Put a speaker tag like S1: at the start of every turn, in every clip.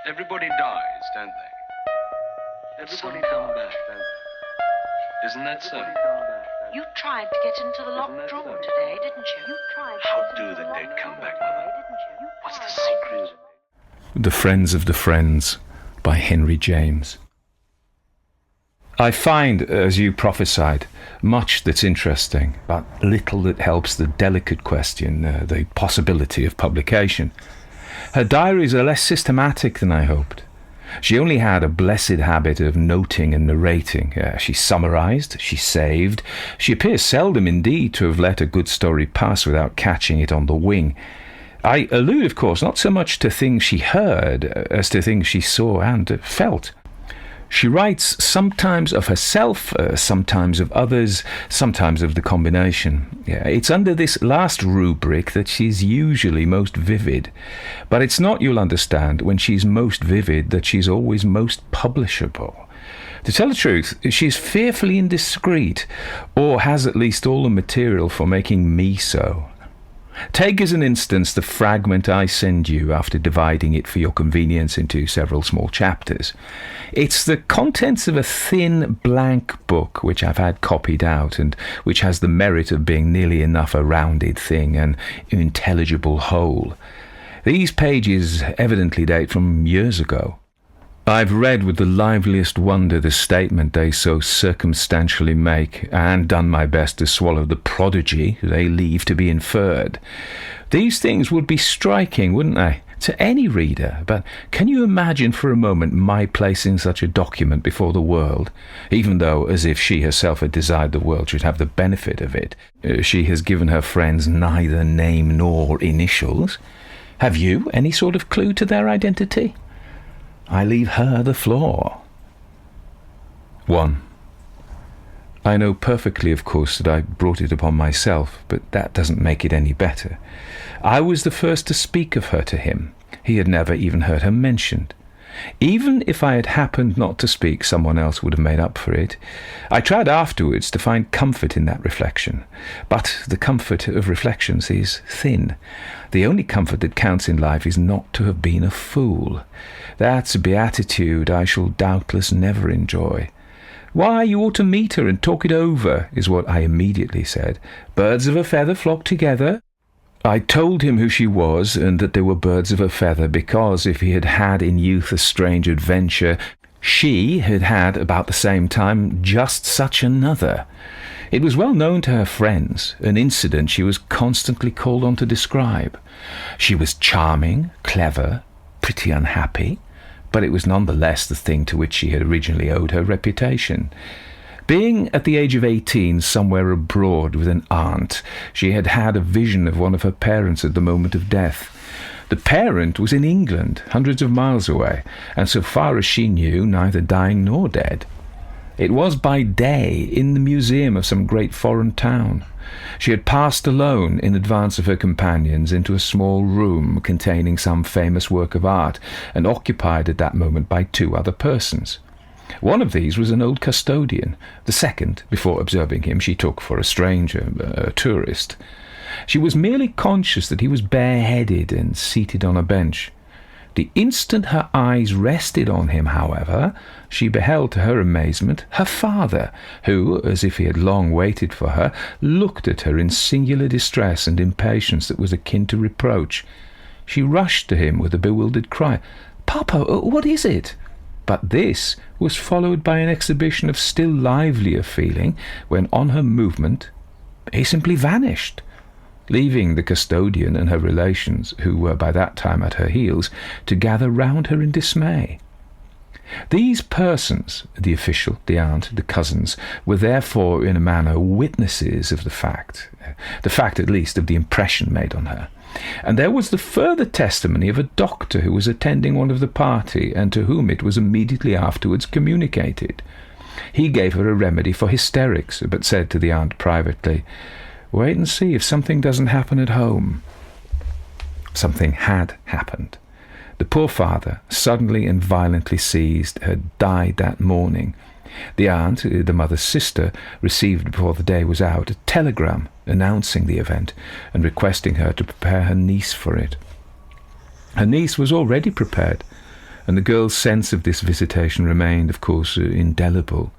S1: Everybody dies, don't they? Everybody come back, don't they? Isn't that so?
S2: You tried to get into the locked room today, didn't you?
S1: How do the dead come back, Mother? What's the secret?
S3: The Friends of the Friends by Henry James. I find, as you prophesied, much that's interesting, but little that helps the delicate question, the possibility of publication. Her diaries are less systematic than I hoped. She only had a blessed habit of noting and narrating. She summarized, she saved. She appears seldom indeed to have let a good story pass without catching it on the wing. I allude, of course, not so much to things she heard as to things she saw and felt. She writes sometimes of herself, sometimes of others, sometimes of the combination. It's under this last rubric that she's usually most vivid. But it's not, you'll understand, when she's most vivid that she's always most publishable. To tell the truth, she's fearfully indiscreet, or has at least all the material for making me so. Take as an instance the fragment I send you after dividing it for your convenience into several small chapters. It's the contents of a thin blank book which I've had copied out and which has the merit of being nearly enough a rounded thing, an intelligible whole. These pages evidently date from years ago. I've read with the liveliest wonder the statement they so circumstantially make, and done my best to swallow the prodigy they leave to be inferred. These things would be striking, wouldn't they, to any reader, but can you imagine for a moment my placing such a document before the world, even though, as if she herself had desired the world should have the benefit of it, she has given her friends neither name nor initials? Have you any sort of clue to their identity? I leave her the floor. 1. I know perfectly, of course, that I brought it upon myself, but that doesn't make it any better. I was the first to speak of her to him. He had never even heard her mentioned. Even if I had happened not to speak, someone else would have made up for it. I tried afterwards to find comfort in that reflection, but the comfort of reflections is thin. The only comfort that counts in life is not to have been a fool. That's a beatitude I shall doubtless never enjoy. Why, you ought to meet her and talk it over, is what I immediately said. Birds of a feather flock together. I told him who she was, and that they were birds of a feather, because if he had had in youth a strange adventure, she had had about the same time just such another. It was well known to her friends, an incident she was constantly called on to describe. She was charming, clever, pretty unhappy, but it was none the less the thing to which she had originally owed her reputation. Being at the age of 18 somewhere abroad with an aunt, she had had a vision of one of her parents at the moment of death. The parent was in England, hundreds of miles away, and so far as she knew, neither dying nor dead. It was by day in the museum of some great foreign town. She had passed alone in advance of her companions into a small room containing some famous work of art, and occupied at that moment by 2 other persons. One of these was an old custodian. The second, before observing him, she took for a stranger, a tourist. She was merely conscious that he was bareheaded and seated on a bench. The instant her eyes rested on him, however, she beheld to her amazement her father, who, as if he had long waited for her, looked at her in singular distress and impatience that was akin to reproach. She rushed to him with a bewildered cry, "Papa, what is it?" But this was followed by an exhibition of still livelier feeling when, on her movement, he simply vanished, leaving the custodian and her relations, who were by that time at her heels, to gather round her in dismay. These persons, the official, the aunt, the cousins, were therefore in a manner witnesses of the fact at least of the impression made on her. And there was the further testimony of a doctor who was attending one of the party, and to whom it was immediately afterwards communicated. He gave her a remedy for hysterics, but said to the aunt privately, "Wait and see if something doesn't happen at home." Something had happened. The poor father, suddenly and violently seized, had died that morning. The aunt, the mother's sister, received before the day was out a telegram announcing the event and requesting her to prepare her niece for it. Her niece was already prepared. and the girl's sense of this visitation remained, of course, indelible.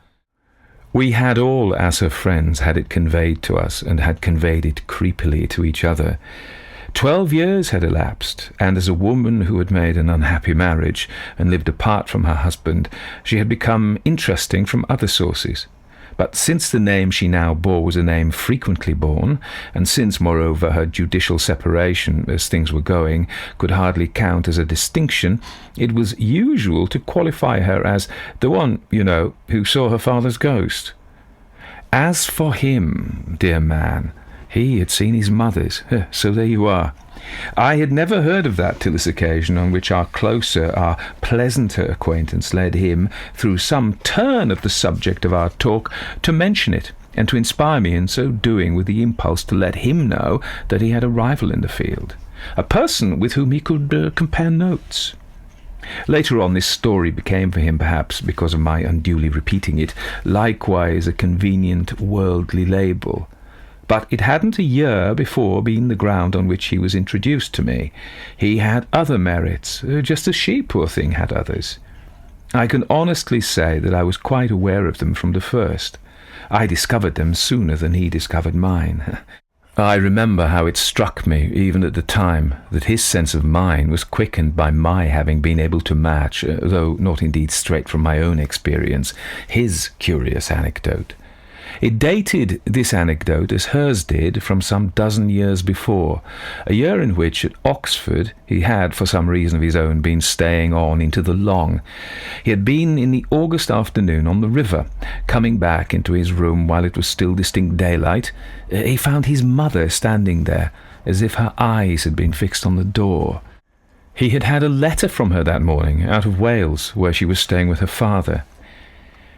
S3: We had all, as her friends, had it conveyed to us, and had conveyed it creepily to each other. 12 years had elapsed, and as a woman who had made an unhappy marriage and lived apart from her husband, she had become interesting from other sources. But since the name she now bore was a name frequently borne, and since, moreover, her judicial separation, as things were going, could hardly count as a distinction, it was usual to qualify her as the one, who saw her father's ghost. As for him, dear man, he had seen his mother's, so there you are. I had never heard of that till this occasion, on which our closer, our pleasanter acquaintance led him, through some turn of the subject of our talk, to mention it, and to inspire me in so doing with the impulse to let him know that he had a rival in the field, a person with whom he could compare notes. Later on, this story became for him, perhaps because of my unduly repeating it, likewise a convenient worldly label. But it hadn't a year before been the ground on which he was introduced to me. He had other merits, just as she, poor thing, had others. I can honestly say that I was quite aware of them from the first. I discovered them sooner than he discovered mine. I remember how it struck me, even at the time, that his sense of mine was quickened by my having been able to match, though not indeed straight from my own experience, his curious anecdote. It dated, this anecdote, as hers did, from some dozen years before, a year in which, at Oxford, he had, for some reason of his own, been staying on into the long. He had been in the August afternoon on the river. Coming back into his room while it was still distinct daylight, he found his mother standing there, as if her eyes had been fixed on the door. He had had a letter from her that morning, out of Wales, where she was staying with her father.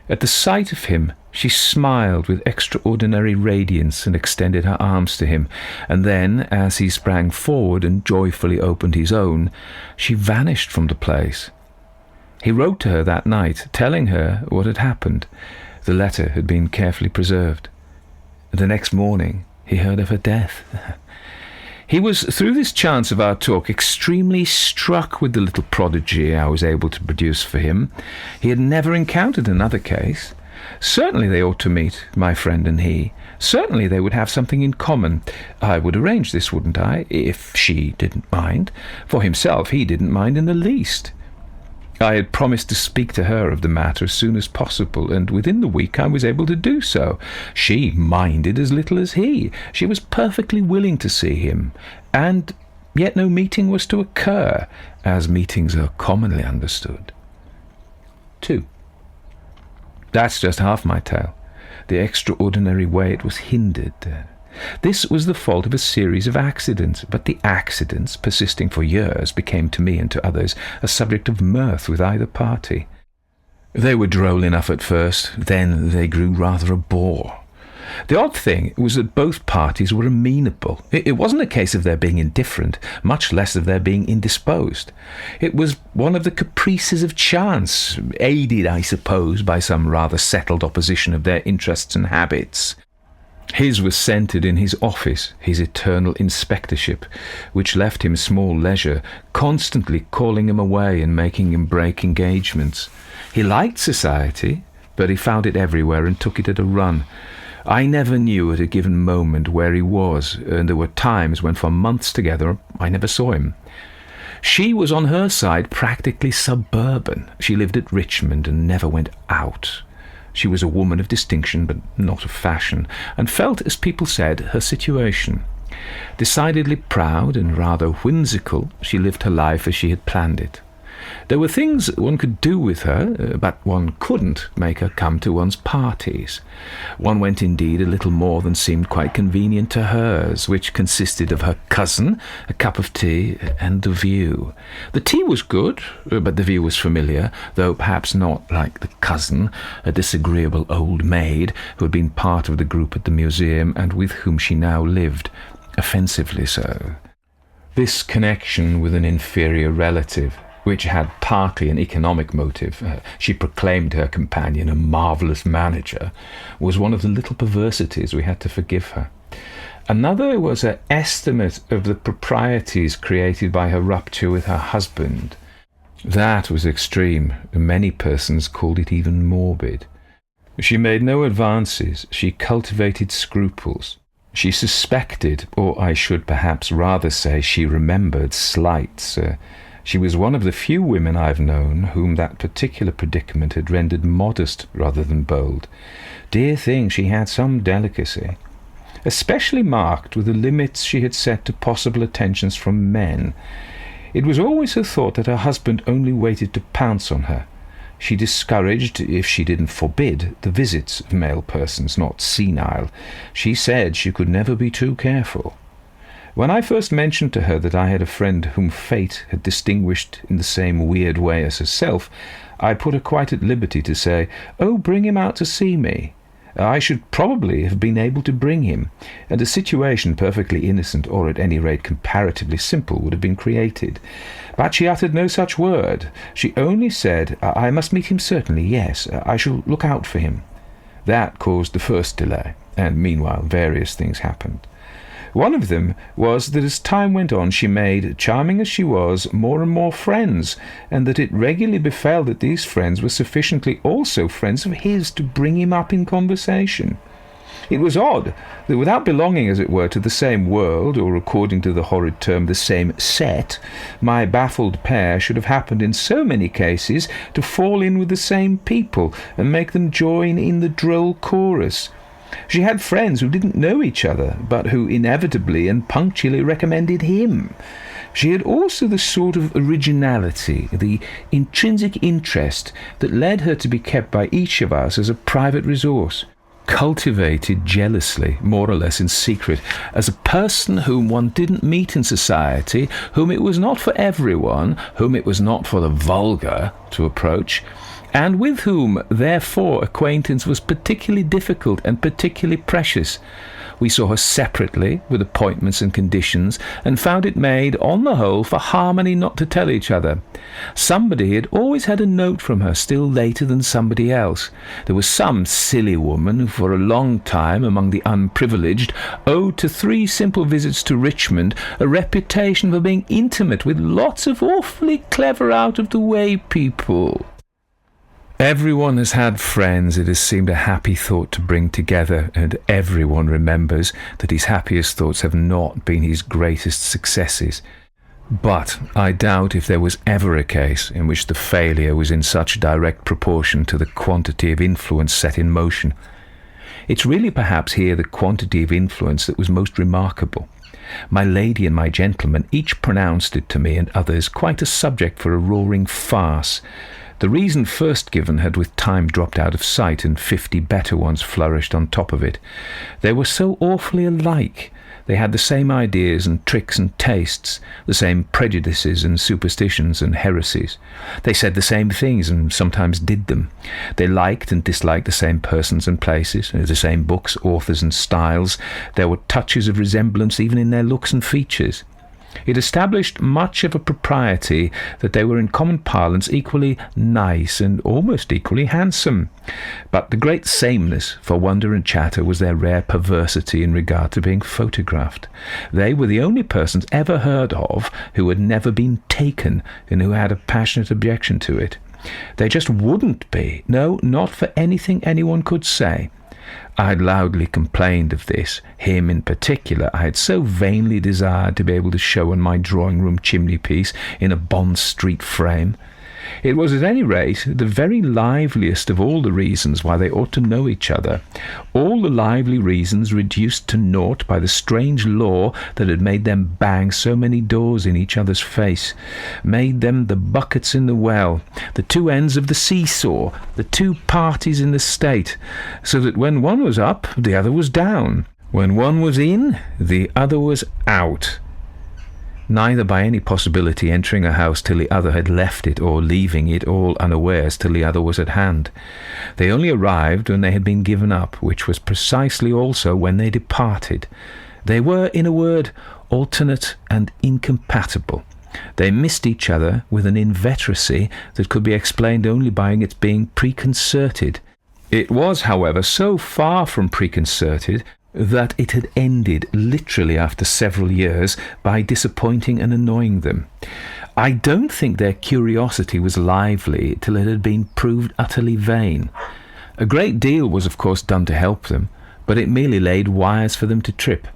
S3: At the sight of him, she smiled with extraordinary radiance and extended her arms to him, and then, as he sprang forward and joyfully opened his own, she vanished from the place. He wrote to her that night, telling her what had happened. The letter had been carefully preserved. The next morning, he heard of her death. He was, through this chance of our talk, extremely struck with the little prodigy I was able to produce for him. He had never encountered another case. Certainly they ought to meet, my friend and he. Certainly they would have something in common. I would arrange this, wouldn't I, if she didn't mind? For himself, he didn't mind in the least. I had promised to speak to her of the matter as soon as possible, and within the week I was able to do so. She minded as little as he. She was perfectly willing to see him, and yet no meeting was to occur, as meetings are commonly understood. 2. That's just half my tale, the extraordinary way it was hindered. This was the fault of a series of accidents, but the accidents, persisting for years, became to me and to others a subject of mirth with either party. They were droll enough at first, then they grew rather a bore. The odd thing was that both parties were amenable. It wasn't a case of their being indifferent, much less of their being indisposed. It was one of the caprices of chance, aided, I suppose, by some rather settled opposition of their interests and habits. His was centred in his office, his eternal inspectorship, which left him small leisure, constantly calling him away and making him break engagements. He liked society, but he found it everywhere and took it at a run. I never knew at a given moment where he was, and there were times when for months together I never saw him. She was on her side practically suburban. She lived at Richmond and never went out. She was a woman of distinction, but not of fashion, and felt, as people said, her situation. Decidedly proud and rather whimsical, she lived her life as she had planned it. There were things one could do with her, but one couldn't make her come to one's parties. One went indeed a little more than seemed quite convenient to hers, which consisted of her cousin, a cup of tea, and the view. The tea was good, but the view was familiar, though perhaps not like the cousin, a disagreeable old maid who had been part of the group at the museum and with whom she now lived, offensively so. This connection with an inferior relative, which had partly an economic motive, she proclaimed her companion a marvellous manager, was one of the little perversities we had to forgive her. Another was her estimate of the proprieties created by her rupture with her husband. That was extreme. Many persons called it even morbid. She made no advances. She cultivated scruples. She suspected, or I should perhaps rather say she remembered, slights. She was one of the few women I've known whom that particular predicament had rendered modest rather than bold. Dear thing, she had some delicacy, especially marked with the limits she had set to possible attentions from men. It was always her thought that her husband only waited to pounce on her. She discouraged, if she didn't forbid, the visits of male persons, not senile. She said she could never be too careful. When I first mentioned to her that I had a friend whom fate had distinguished in the same weird way as herself, I put her quite at liberty to say, "Oh, bring him out to see me." I should probably have been able to bring him, and a situation perfectly innocent, or at any rate comparatively simple, would have been created. But she uttered no such word. She only said, "I must meet him certainly, yes, I shall look out for him." That caused the first delay, and meanwhile various things happened. One of them was that as time went on she made, charming as she was, more and more friends, and that it regularly befell that these friends were sufficiently also friends of his to bring him up in conversation. It was odd that without belonging, as it were, to the same world, or according to the horrid term, the same set, my baffled pair should have happened in so many cases to fall in with the same people and make them join in the droll chorus. She had friends who didn't know each other, but who inevitably and punctually recommended him. She had also the sort of originality, the intrinsic interest that led her to be kept by each of us as a private resource, cultivated jealously, more or less in secret, as a person whom one didn't meet in society, whom it was not for everyone, whom it was not for the vulgar to approach, and with whom, therefore, acquaintance was particularly difficult and particularly precious. We saw her separately, with appointments and conditions, and found it made, on the whole, for harmony not to tell each other. Somebody had always had a note from her still later than somebody else. There was some silly woman who for a long time, among the unprivileged, owed to 3 simple visits to Richmond a reputation for being intimate with lots of awfully clever out-of-the-way people. Everyone has had friends it has seemed a happy thought to bring together, and everyone remembers that his happiest thoughts have not been his greatest successes. But I doubt if there was ever a case in which the failure was in such direct proportion to the quantity of influence set in motion. It's really perhaps here the quantity of influence that was most remarkable. My lady and my gentleman each pronounced it to me and others quite a subject for a roaring farce. The reason first given had with time dropped out of sight, and 50 better ones flourished on top of it. They were so awfully alike. They had the same ideas and tricks and tastes, the same prejudices and superstitions and heresies. They said the same things and sometimes did them. They liked and disliked the same persons and places, the same books, authors and styles. There were touches of resemblance even in their looks and features. It established much of a propriety that they were in common parlance equally nice and almost equally handsome. But the great sameness, for wonder and chatter, was their rare perversity in regard to being photographed. They were the only persons ever heard of who had never been taken and who had a passionate objection to it. They just wouldn't be, no, not for anything anyone could say. I had loudly complained of this, him in particular. I had so vainly desired to be able to show on my drawing-room chimney-piece in a Bond Street frame. It was at any rate the very liveliest of all the reasons why they ought to know each other, all the lively reasons reduced to naught by the strange law that had made them bang so many doors in each other's face, made them the buckets in the well, the 2 ends of the seesaw, the 2 parties in the state, so that when one was up, the other was down. When one was in, the other was out. Neither by any possibility entering a house till the other had left it, or leaving it all unawares till the other was at hand. They only arrived when they had been given up, which was precisely also when they departed. They were, in a word, alternate and incompatible. They missed each other with an inveteracy that could be explained only by its being preconcerted. It was, however, so far from preconcerted that it had ended literally after several years by disappointing and annoying them. I don't think their curiosity was lively till it had been proved utterly vain. A great deal was of course done to help them, but it merely laid wires for them to trip.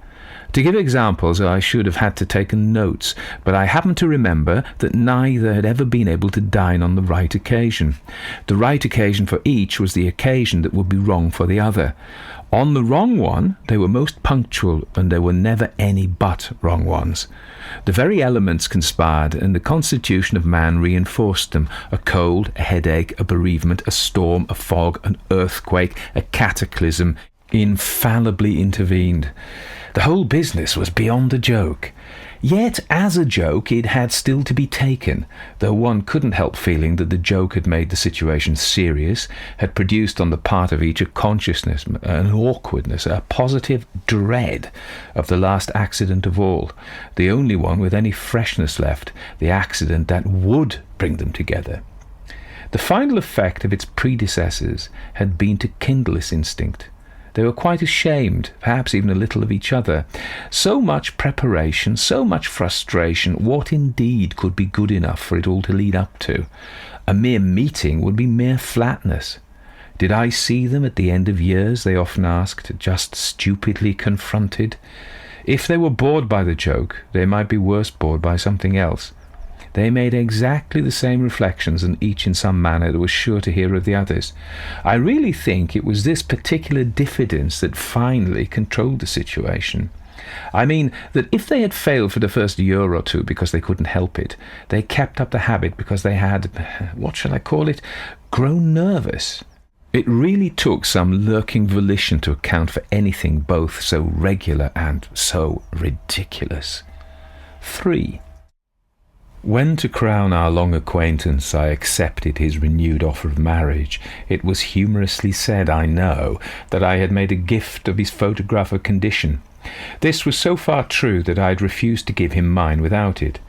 S3: To give examples, I should have had to take notes, but I happen to remember that neither had ever been able to dine on the right occasion. The right occasion for each was the occasion that would be wrong for the other. On the wrong one, they were most punctual, and there were never any but wrong ones. The very elements conspired, and the constitution of man reinforced them. A cold, a headache, a bereavement, a storm, a fog, an earthquake, a cataclysm infallibly intervened. The whole business was beyond a joke. Yet, as a joke, it had still to be taken, though one couldn't help feeling that the joke had made the situation serious, had produced on the part of each a consciousness, an awkwardness, a positive dread of the last accident of all, the only one with any freshness left, the accident that would bring them together. The final effect of its predecessors had been to kindle this instinct. They were quite ashamed, perhaps even a little, of each other. So much preparation, so much frustration, what indeed could be good enough for it all to lead up to? A mere meeting would be mere flatness. Did I see them at the end of years, they often asked, just stupidly confronted? If they were bored by the joke, they might be worse bored by something else. They made exactly the same reflections, and each in some manner was sure to hear of the others. I really think it was this particular diffidence that finally controlled the situation. I mean that if they had failed for the first year or two because they couldn't help it, they kept up the habit because they had, what shall I call it, grown nervous. It really took some lurking volition to account for anything both so regular and so ridiculous. 3. When, to crown our long acquaintance, I accepted his renewed offer of marriage, it was humorously said, I know, that I had made a gift of his photograph of condition. This was so far true that I had refused to give him mine without it.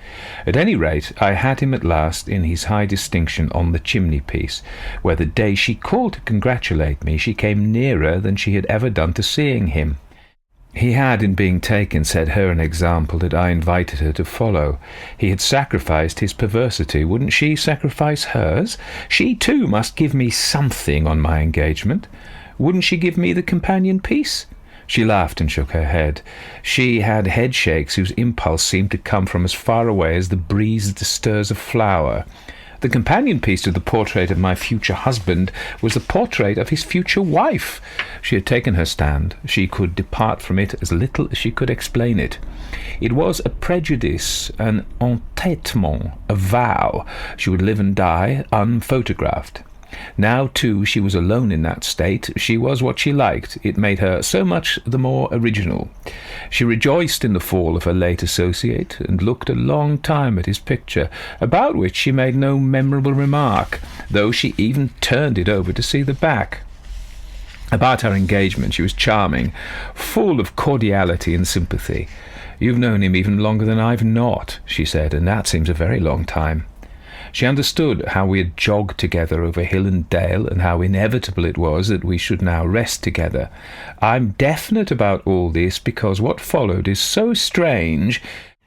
S3: At any rate, I had him at last in his high distinction on the chimney-piece, where the day she called to congratulate me she came nearer than she had ever done to seeing him. He had, in being taken, set her an example that I invited her to follow. He had sacrificed his perversity. Wouldn't she sacrifice hers? She, too, must give me something on my engagement. Wouldn't she give me the companion piece? She laughed and shook her head. She had head shakes whose impulse seemed to come from as far away as the breeze that stirs a flower. The companion piece to the portrait of my future husband was the portrait of his future wife. She had taken her stand. She could depart from it as little as she could explain it. It was a prejudice, an entêtement, a vow. She would live and die unphotographed. Now, too, she was alone in that state. She was what she liked. It made her so much the more original. She rejoiced in the fall of her late associate, and looked a long time at his picture, about which she made no memorable remark, though she even turned it over to see the back. About our engagement she was charming, full of cordiality and sympathy. "You've known him even longer than I've not," she said, "and that seems a very long time." She understood how we had jogged together over hill and dale, and how inevitable it was that we should now rest together. I'm definite about all this because what followed is so strange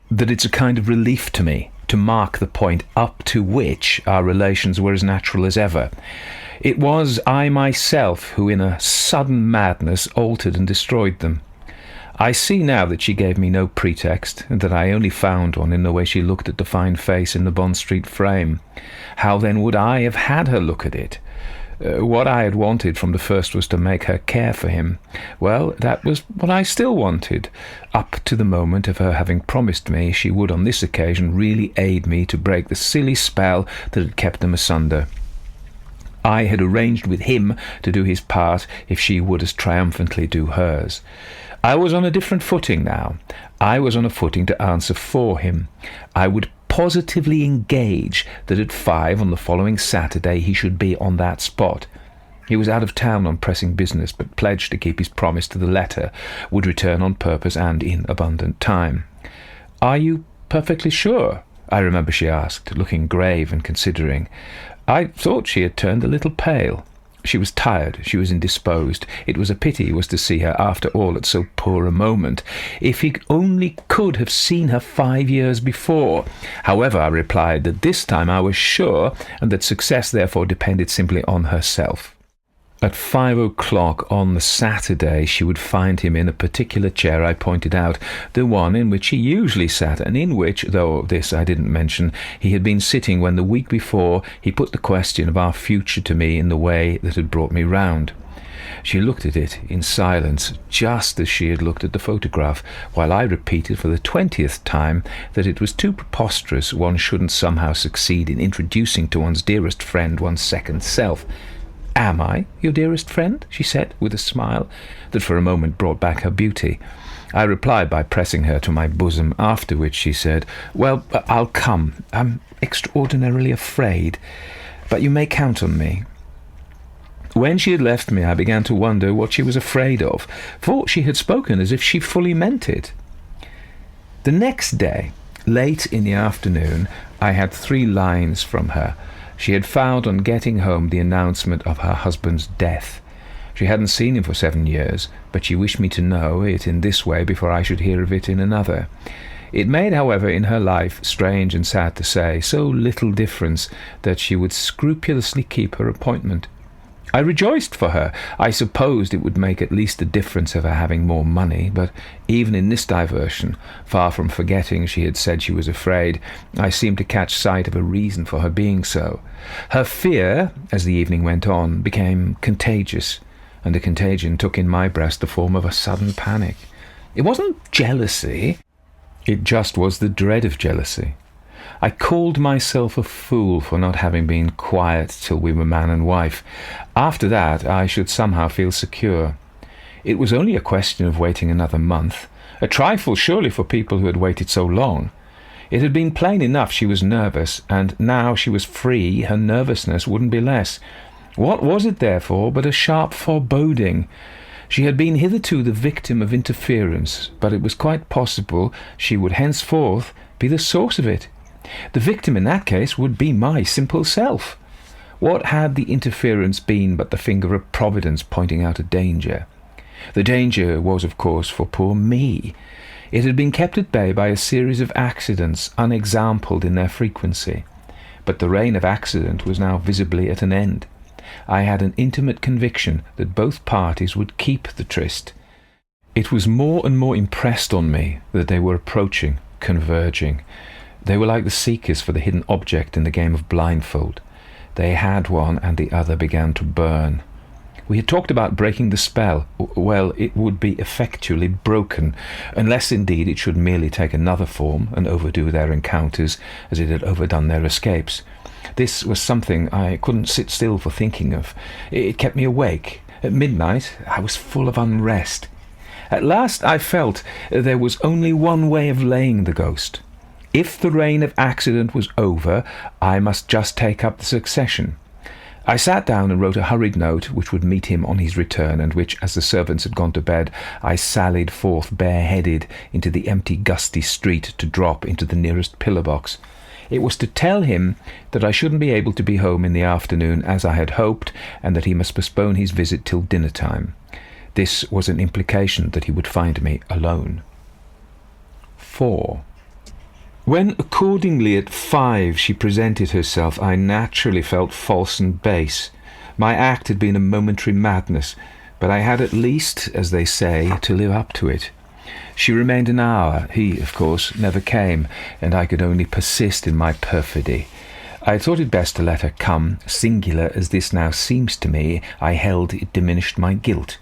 S3: that it's a kind of relief to me to mark the point up to which our relations were as natural as ever. It was I myself who, in a sudden madness, altered and destroyed them. I see now that she gave me no pretext, and that I only found one in the way she looked at the fine face in the Bond Street frame. How then would I have had her look at it? What I had wanted from the first was to make her care for him. Well, that was what I still wanted, up to the moment of her having promised me she would on this occasion really aid me to break the silly spell that had kept them asunder. I had arranged with him to do his part if she would as triumphantly do hers. I was on a different footing now. I was on a footing to answer for him. I would positively engage that at 5 on the following Saturday he should be on that spot. He was out of town on pressing business, but pledged to keep his promise to the letter, would return on purpose and in abundant time. "Are you perfectly sure?" I remember she asked, looking grave and considering. I thought she had turned a little pale. She was tired, she was indisposed. It was a pity he was to see her after all at so poor a moment. If he only could have seen her 5 years before. However, I replied that this time I was sure, and that success therefore depended simply on herself. At 5 o'clock on the Saturday, she would find him in a particular chair I pointed out, the one in which he usually sat, and in which, though this I didn't mention, he had been sitting when the week before he put the question of our future to me in the way that had brought me round. She looked at it in silence, just as she had looked at the photograph, while I repeated for the 20th time that it was too preposterous one shouldn't somehow succeed in introducing to one's dearest friend one's second self. "Am I your dearest friend?" she said, with a smile that for a moment brought back her beauty. I replied by pressing her to my bosom, after which she said, "Well, I'll come. I'm extraordinarily afraid, but you may count on me." When she had left me, I began to wonder what she was afraid of, for she had spoken as if she fully meant it. The next day, late in the afternoon, I had 3 lines from her. She had found on getting home the announcement of her husband's death. She hadn't seen him for 7 years, but she wished me to know it in this way before I should hear of it in another. It made, however, in her life, strange and sad to say, so little difference that she would scrupulously keep her appointment. I rejoiced for her. I supposed it would make at least a difference of her having more money, but even in this diversion, far from forgetting she had said she was afraid, I seemed to catch sight of a reason for her being so. Her fear, as the evening went on, became contagious, and the contagion took in my breast the form of a sudden panic. It wasn't jealousy, it just was the dread of jealousy. I called myself a fool for not having been quiet till we were man and wife. After that, I should somehow feel secure. It was only a question of waiting another month, a trifle surely for people who had waited so long. It had been plain enough she was nervous, and now she was free, her nervousness wouldn't be less. What was it, therefore, but a sharp foreboding? She had been hitherto the victim of interference, but it was quite possible she would henceforth be the source of it. The victim in that case would be my simple self. What had the interference been but the finger of Providence pointing out a danger? The danger was, of course, for poor me. It had been kept at bay by a series of accidents, unexampled in their frequency. But the reign of accident was now visibly at an end. I had an intimate conviction that both parties would keep the tryst. It was more and more impressed on me that they were approaching, converging. They were like the seekers for the hidden object in the game of blindfold. They had one, and the other began to burn. We had talked about breaking the spell. Well, it would be effectually broken, unless indeed it should merely take another form and overdo their encounters as it had overdone their escapes. This was something I couldn't sit still for thinking of. It kept me awake. At midnight I was full of unrest. At last I felt there was only one way of laying the ghost. If the reign of accident was over, I must just take up the succession. I sat down and wrote a hurried note which would meet him on his return, and which, as the servants had gone to bed, I sallied forth bareheaded into the empty, gusty street to drop into the nearest pillar-box. It was to tell him that I shouldn't be able to be home in the afternoon as I had hoped, and that he must postpone his visit till dinner-time. This was an implication that he would find me alone. 4. When accordingly at 5 she presented herself, I naturally felt false and base. My act had been a momentary madness, but I had at least, as they say, to live up to it. She remained an hour. He, of course, never came, and I could only persist in my perfidy. I thought it best to let her come. Singular as this now seems to me, I held it diminished my guilt.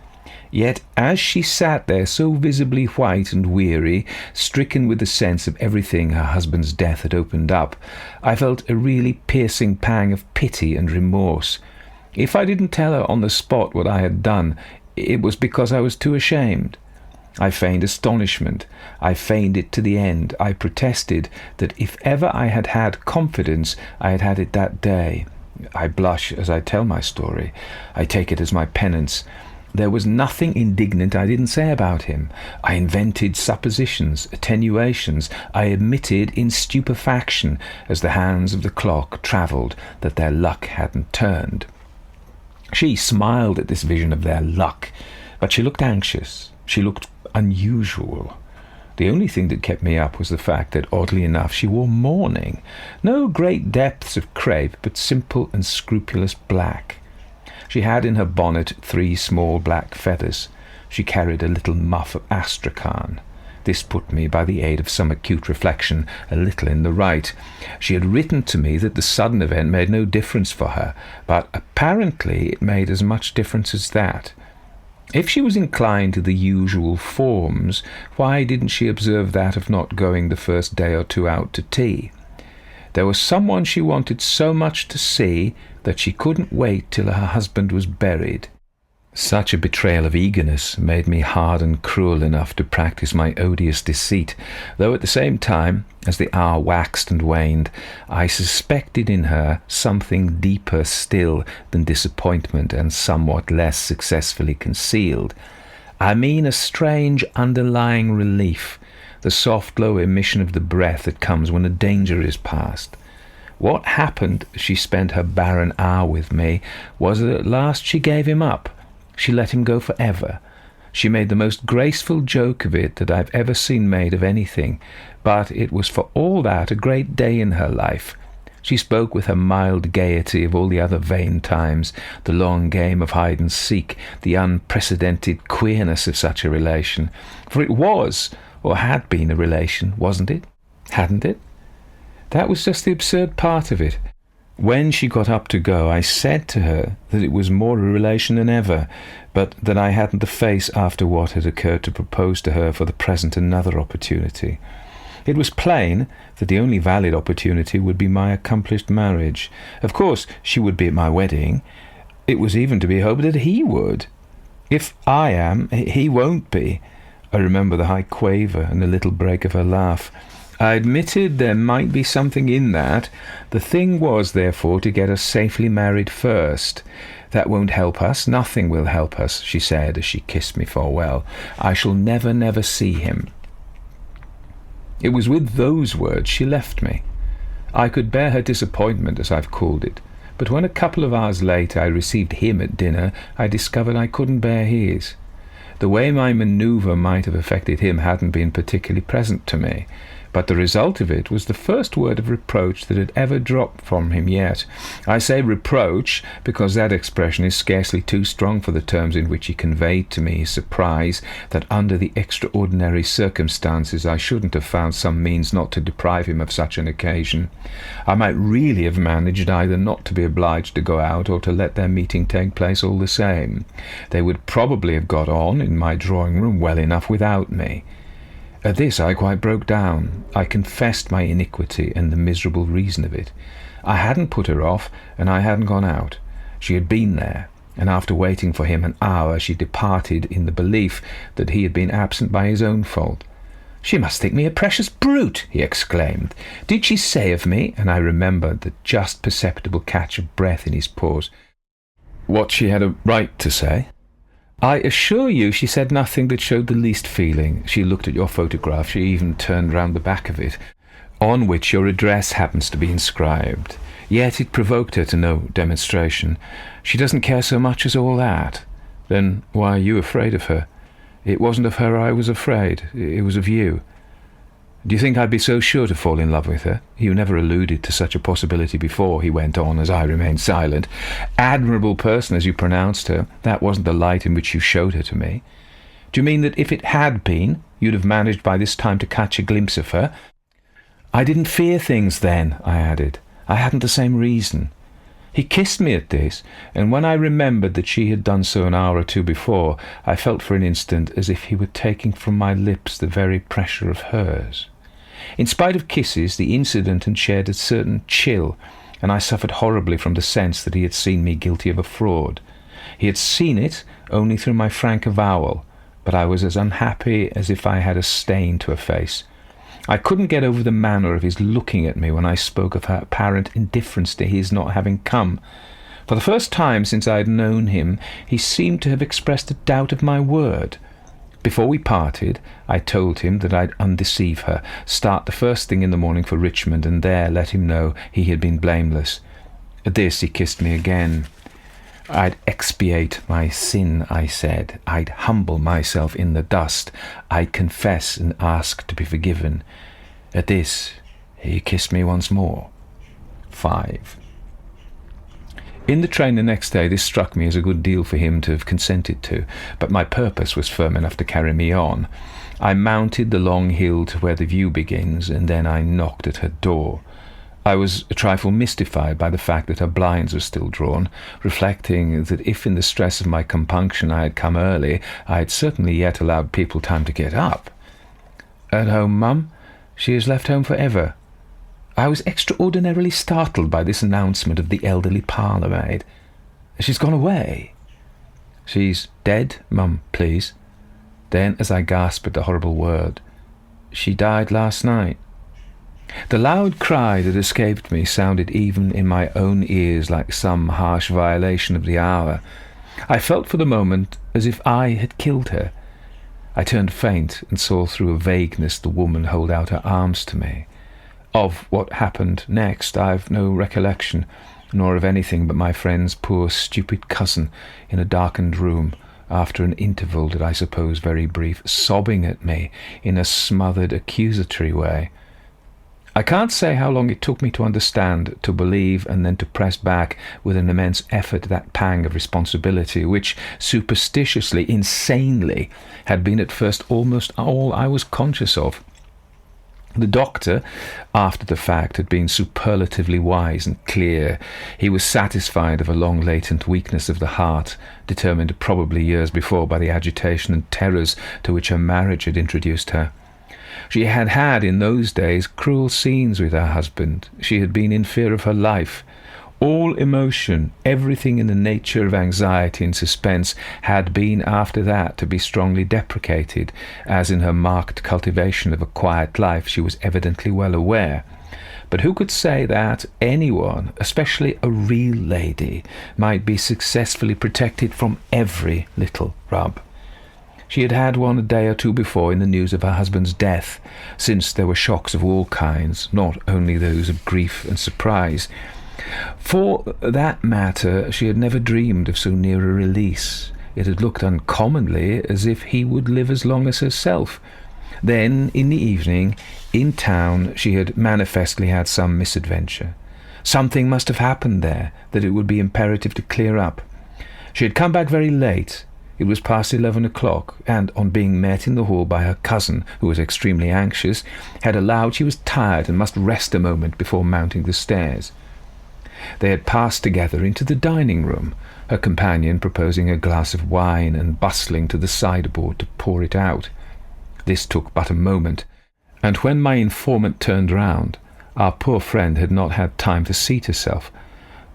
S3: Yet as she sat there so visibly white and weary, stricken with the sense of everything her husband's death had opened up, I felt a really piercing pang of pity and remorse. If I didn't tell her on the spot what I had done, it was because I was too ashamed. I feigned astonishment. I feigned it to the end. I protested that if ever I had had confidence, I had had it that day. I blush as I tell my story. I take it as my penance. There was nothing indignant I didn't say about him. I invented suppositions, attenuations. I admitted in stupefaction, as the hands of the clock travelled, that their luck hadn't turned. She smiled at this vision of their luck, but she looked anxious. She looked unusual. The only thing that kept me up was the fact that, oddly enough, she wore mourning. No great depths of crape, but simple and scrupulous black. She had in her bonnet 3 small black feathers. She carried a little muff of astrakhan. This put me, by the aid of some acute reflection, a little in the right. She had written to me that the sudden event made no difference for her, but apparently it made as much difference as that. If she was inclined to the usual forms, why didn't she observe that of not going the first day or 2 out to tea? There was someone she wanted so much to see that she couldn't wait till her husband was buried. Such a betrayal of eagerness made me hard and cruel enough to practice my odious deceit, though at the same time, as the hour waxed and waned, I suspected in her something deeper still than disappointment and somewhat less successfully concealed. I mean a strange underlying relief, the soft low emission of the breath that comes when a danger is past. What happened as she spent her barren hour with me was that at last she gave him up. She let him go forever. She made the most graceful joke of it that I've ever seen made of anything, but it was for all that a great day in her life. She spoke with her mild gaiety of all the other vain times, the long game of hide-and-seek, the unprecedented queerness of such a relation. For it was, or had been, a relation, wasn't it? Hadn't it? That was just the absurd part of it. When she got up to go, I said to her that it was more a relation than ever, but that I hadn't the face after what had occurred to propose to her for the present another opportunity. It was plain that the only valid opportunity would be my accomplished marriage. Of course, she would be at my wedding. It was even to be hoped that he would. If I am, he won't be. I remember the high quaver and the little break of her laugh. I admitted there might be something in that. The thing was, therefore, to get us safely married first. That won't help us. Nothing will help us, she said as she kissed me farewell. I shall never, never see him. It was with those words she left me. I could bear her disappointment, as I've called it, but when a couple of hours later I received him at dinner, I discovered I couldn't bear his. The way my manoeuvre might have affected him hadn't been particularly present to me, but the result of it was the first word of reproach that had ever dropped from him yet. I say reproach because that expression is scarcely too strong for the terms in which he conveyed to me his surprise that under the extraordinary circumstances I shouldn't have found some means not to deprive him of such an occasion. I might really have managed either not to be obliged to go out or to let their meeting take place all the same. They would probably have got on in my drawing-room well enough without me. At this I quite broke down. I confessed my iniquity and the miserable reason of it. I hadn't put her off, and I hadn't gone out. She had been there, and after waiting for him an hour she departed in the belief that he had been absent by his own fault. "She must think me a precious brute," he exclaimed. "Did she say of me?" And I remembered the just perceptible catch of breath in his pause. What she had a right to say? "I assure you she said nothing that showed the least feeling. She looked at your photograph. She even turned round the back of it, on which your address happens to be inscribed. Yet it provoked her to no demonstration. She doesn't care so much as all that. Then why are you afraid of her?" "It wasn't of her I was afraid. It was of you." "Do you think I'd be so sure to fall in love with her? You never alluded to such a possibility before," he went on as I remained silent. "Admirable person as you pronounced her, that wasn't the light in which you showed her to me. Do you mean that if it had been, you'd have managed by this time to catch a glimpse of her?" "I didn't fear things then," I added. "I hadn't the same reason." He kissed me at this, and when I remembered that she had done so an hour or 2 before, I felt for an instant as if he were taking from my lips the very pressure of hers. In spite of kisses, the incident had shed a certain chill, and I suffered horribly from the sense that he had seen me guilty of a fraud. He had seen it only through my frank avowal, but I was as unhappy as if I had a stain to efface. I couldn't get over the manner of his looking at me when I spoke of her apparent indifference to his not having come. For the first time since I had known him, he seemed to have expressed a doubt of my word. Before we parted, I told him that I'd undeceive her, start the first thing in the morning for Richmond, and there let him know he had been blameless. At this he kissed me again. I'd expiate my sin, I said. I'd humble myself in the dust. I'd confess and ask to be forgiven. At this, he kissed me once more. 5. In the train the next day, this struck me as a good deal for him to have consented to, but my purpose was firm enough to carry me on. I mounted the long hill to where the view begins, and then I knocked at her door. I was a trifle mystified by the fact that her blinds were still drawn, reflecting that if in the stress of my compunction I had come early, I had certainly yet allowed people time to get up. "At home, Mum? She has left home for ever." I was extraordinarily startled by this announcement of the elderly parlour-maid. "She's gone away." "She's dead, Mum, please." Then, as I gasped at the horrible word, "She died last night." The loud cry that escaped me sounded even in my own ears like some harsh violation of the hour. I felt for the moment as if I had killed her. I turned faint and saw through a vagueness the woman hold out her arms to me. Of what happened next I've no recollection, nor of anything but my friend's poor stupid cousin in a darkened room, after an interval that I suppose very brief, sobbing at me in a smothered, accusatory way. I can't say how long it took me to understand, to believe, and then to press back with an immense effort that pang of responsibility, which superstitiously, insanely, had been at first almost all I was conscious of. The doctor, after the fact, had been superlatively wise and clear. He was satisfied of a long latent weakness of the heart, determined probably years before by the agitation and terrors to which her marriage had introduced her. She had had in those days cruel scenes with her husband. She had been in fear of her life. All emotion, everything in the nature of anxiety and suspense, had been after that to be strongly deprecated, as in her marked cultivation of a quiet life she was evidently well aware. But who could say that anyone, especially a real lady, might be successfully protected from every little rub? She had had one a day or two before in the news of her husband's death, since there were shocks of all kinds, not only those of grief and surprise. For that matter, she had never dreamed of so near a release. It had looked uncommonly as if he would live as long as herself. Then, in the evening, in town, she had manifestly had some misadventure. Something must have happened there that it would be imperative to clear up. She had come back very late. It was past 11 o'clock, and on being met in the hall by her cousin, who was extremely anxious, had allowed she was tired and must rest a moment before mounting the stairs. They had passed together into the dining-room, her companion proposing a glass of wine and bustling to the sideboard to pour it out. This took but a moment, and when my informant turned round, our poor friend had not had time to seat herself.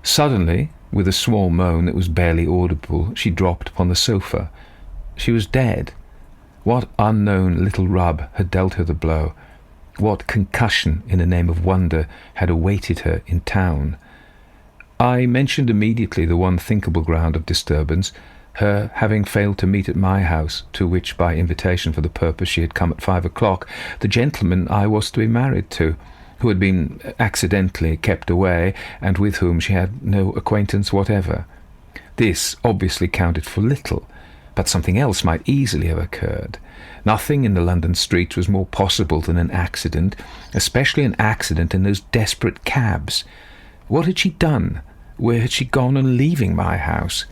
S3: Suddenly, with a small moan that was barely audible, she dropped upon the sofa. She was dead. What unknown little rub had dealt her the blow? What concussion, in the name of wonder, had awaited her in town? I mentioned immediately the one thinkable ground of disturbance, her having failed to meet at my house, to which, by invitation for the purpose, she had come at 5 o'clock, the gentleman I was to be married to, who had been accidentally kept away, and with whom she had no acquaintance whatever. This obviously counted for little, but something else might easily have occurred. Nothing in the London streets was more possible than an accident, especially an accident in those desperate cabs. What had she done? Where had she gone on leaving my house?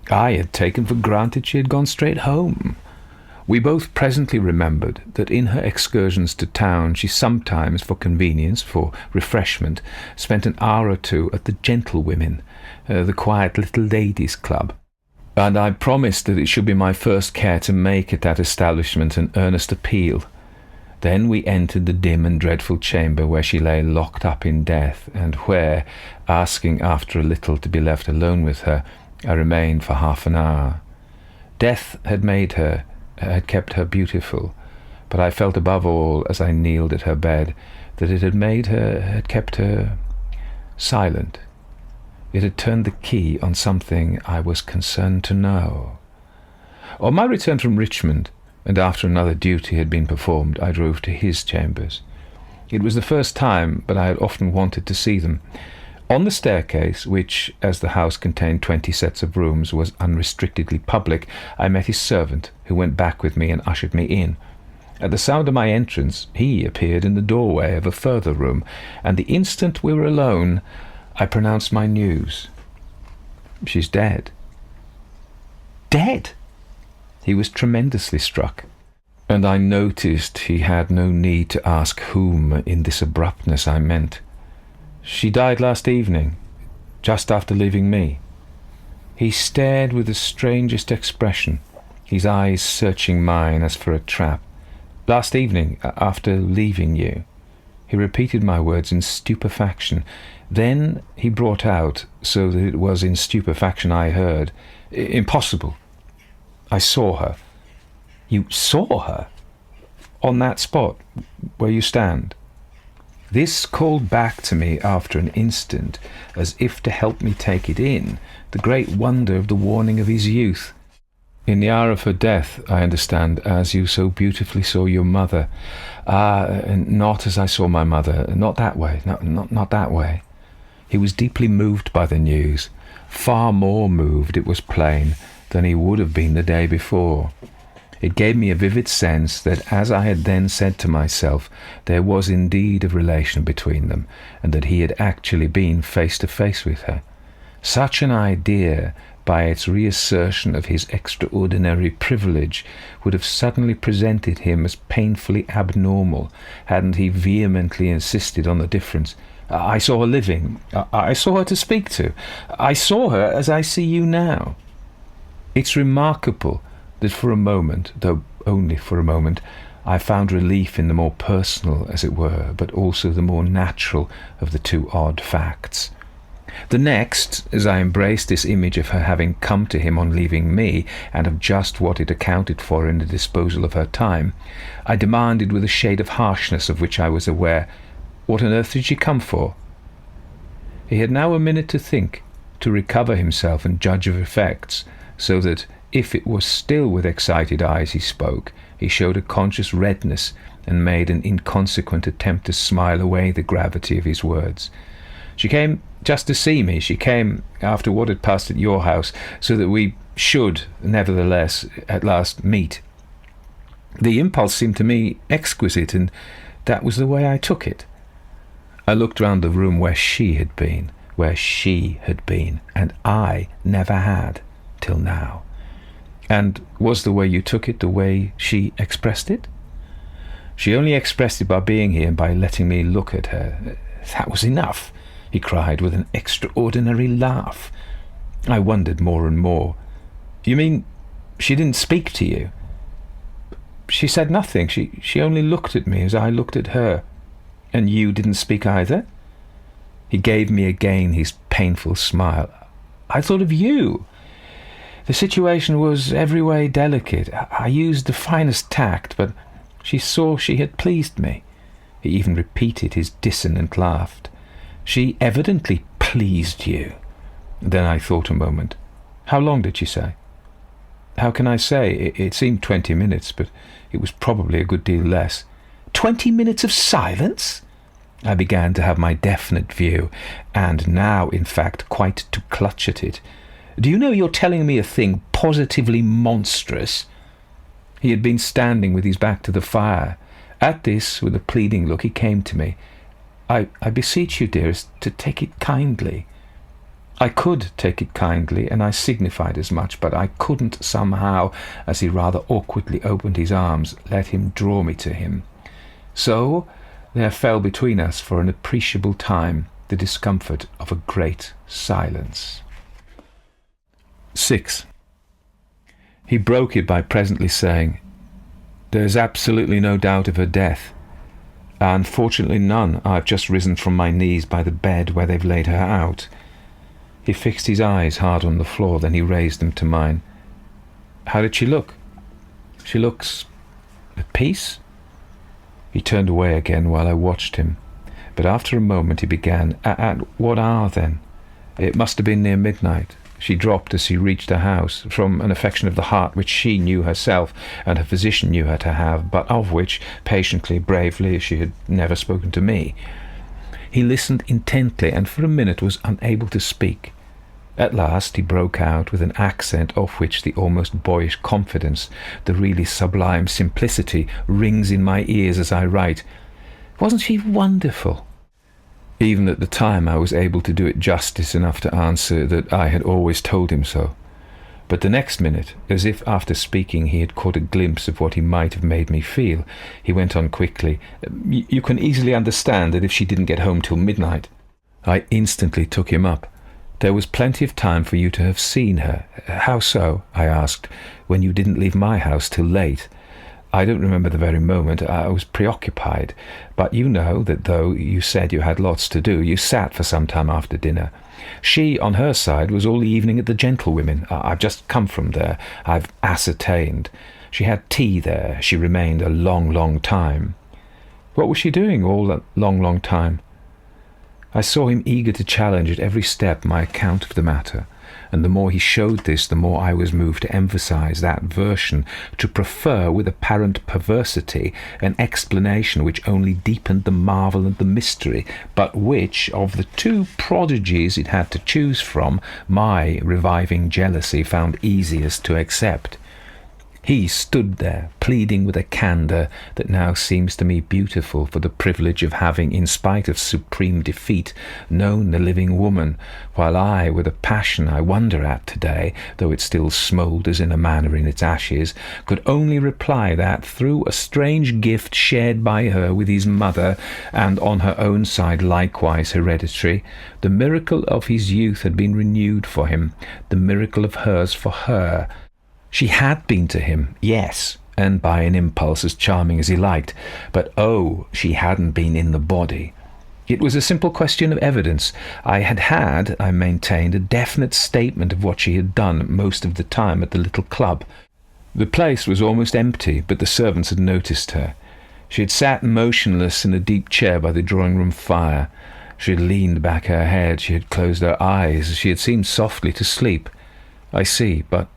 S3: I had taken for granted she had gone straight home. We both presently remembered that in her excursions to town she sometimes, for convenience, for refreshment, spent an hour or two at the Gentlewomen, the quiet little ladies' club, and I promised that it should be my first care to make at that establishment an earnest appeal. Then we entered the dim and dreadful chamber where she lay locked up in death, and where, asking after a little to be left alone with her, I remained for half an hour. Death had kept her beautiful, but I felt above all, as I kneeled at her bed, that it had kept her silent. It had turned the key on something I was concerned to know. On my return from Richmond, and after another duty had been performed, I drove to his chambers. It was the first time, but I had often wanted to see them. On the staircase, which, as the house contained 20 sets of rooms, was unrestrictedly public, I met his servant, who went back with me and ushered me in. At the sound of my entrance, he appeared in the doorway of a further room, and the instant we were alone, I pronounced my news. She's dead. Dead? He was tremendously struck, and I noticed he had no need to ask whom in this abruptness I meant. She died last evening, just after leaving me. He stared with the strangest expression, his eyes searching mine as for a trap. Last evening, after leaving you. He repeated my words in stupefaction. Then he brought out, so that it was in stupefaction I heard, "Impossible. I saw her." "You saw her? On that spot, where you stand?" This called back to me after an instant, as if to help me take it in, the great wonder of the warning of his youth. "In the hour of her death, I understand, as you so beautifully saw your mother." Not as I saw my mother. Not that way. Not that way." He was deeply moved by the news, far more moved, it was plain, than he would have been the day before. It gave me a vivid sense that, as I had then said to myself, there was indeed a relation between them, and that he had actually been face to face with her. Such an idea, by its reassertion of his extraordinary privilege, would have suddenly presented him as painfully abnormal, hadn't he vehemently insisted on the difference. "I saw her living. I saw her to speak to. I saw her as I see you now." It's remarkable that for a moment, though only for a moment, I found relief in the more personal, as it were, but also the more natural of the two odd facts. The next, as I embraced this image of her having come to him on leaving me, and of just what it accounted for in the disposal of her time, I demanded with a shade of harshness of which I was aware, "What on earth did she come for?" He had now a minute to think, to recover himself and judge of effects, so that, if it was still with excited eyes he spoke, he showed a conscious redness and made an inconsequent attempt to smile away the gravity of his words. "She came just to see me. She came after what had passed at your house, so that we should, nevertheless, at last meet. The impulse seemed to me exquisite, and that was the way I took it." I looked round the room where she had been, and I never had, till now. "And was the way you took it the way she expressed it?" "She only expressed it by being here and by letting me look at her. That was enough," he cried with an extraordinary laugh. I wondered more and more. "You mean she didn't speak to you?" "She said nothing. She only looked at me as I looked at her." "And you didn't speak either?" He gave me again his painful smile. "I thought of you. The situation was every way delicate. I used the finest tact, but she saw she had pleased me." He even repeated his dissonant laugh. "She evidently pleased you." Then I thought a moment. "How long did she say?" "How can I say? It seemed 20 minutes, but it was probably a good deal less." 20 minutes of silence? I began to have my definite view, and now, in fact, quite to clutch at it. "Do you know you're telling me a thing positively monstrous?" He had been standing with his back to the fire. At this, with a pleading look, he came to me. I beseech you, dearest, to take it kindly." I could take it kindly, and I signified as much, but I couldn't somehow, as he rather awkwardly opened his arms, let him draw me to him. So there fell between us for an appreciable time the discomfort of a great silence. 6. He broke it by presently saying, "There's absolutely no doubt of her death." "Unfortunately none. I've just risen from my knees by the bed where they've laid her out." He fixed his eyes hard on the floor, then he raised them to mine. "How did she look?" "She looks at peace." He turned away again while I watched him, but after a moment he began, At what hour, then?" "It must have been near midnight. She dropped as she reached her house, from an affection of the heart which she knew herself, and her physician knew her to have, but of which, patiently, bravely, she had never spoken to me." He listened intently and for a minute was unable to speak. At last he broke out with an accent of which the almost boyish confidence, the really sublime simplicity, rings in my ears as I write. Wasn't she wonderful? Even at the time I was able to do it justice enough to answer that I had always told him so. But the next minute, as if after speaking he had caught a glimpse of what he might have made me feel, he went on quickly, "You can easily understand that if she didn't get home till midnight." I instantly took him up. "There was plenty of time for you to have seen her." "How so?" I asked, "when you didn't leave my house till late?" "I don't remember the very moment. I was preoccupied. But you know that though you said you had lots to do, you sat for some time after dinner. She, on her side, was all the evening at the Gentlewomen. I've just come from there. I've ascertained. She had tea there. She remained a long, long time." "What was she doing all that long, long time?" I saw him eager to challenge at every step my account of the matter, and the more he showed this, the more I was moved to emphasize that version, to prefer with apparent perversity an explanation which only deepened the marvel and the mystery, but which, of the two prodigies it had to choose from, my reviving jealousy found easiest to accept. He stood there, pleading with a candour that now seems to me beautiful for the privilege of having, in spite of supreme defeat, known the living woman, while I, with a passion I wonder at today, though it still smoulders in a manner in its ashes, could only reply that, through a strange gift shared by her with his mother, and on her own side likewise hereditary, the miracle of his youth had been renewed for him, the miracle of hers for her. She had been to him, yes, and by an impulse as charming as he liked, but oh, she hadn't been in the body. It was a simple question of evidence. I maintained, a definite statement of what she had done most of the time at the little club. The place was almost empty, but the servants had noticed her. She had sat motionless in a deep chair by the drawing-room fire. She had leaned back her head, she had closed her eyes, she had seemed softly to sleep. I see, but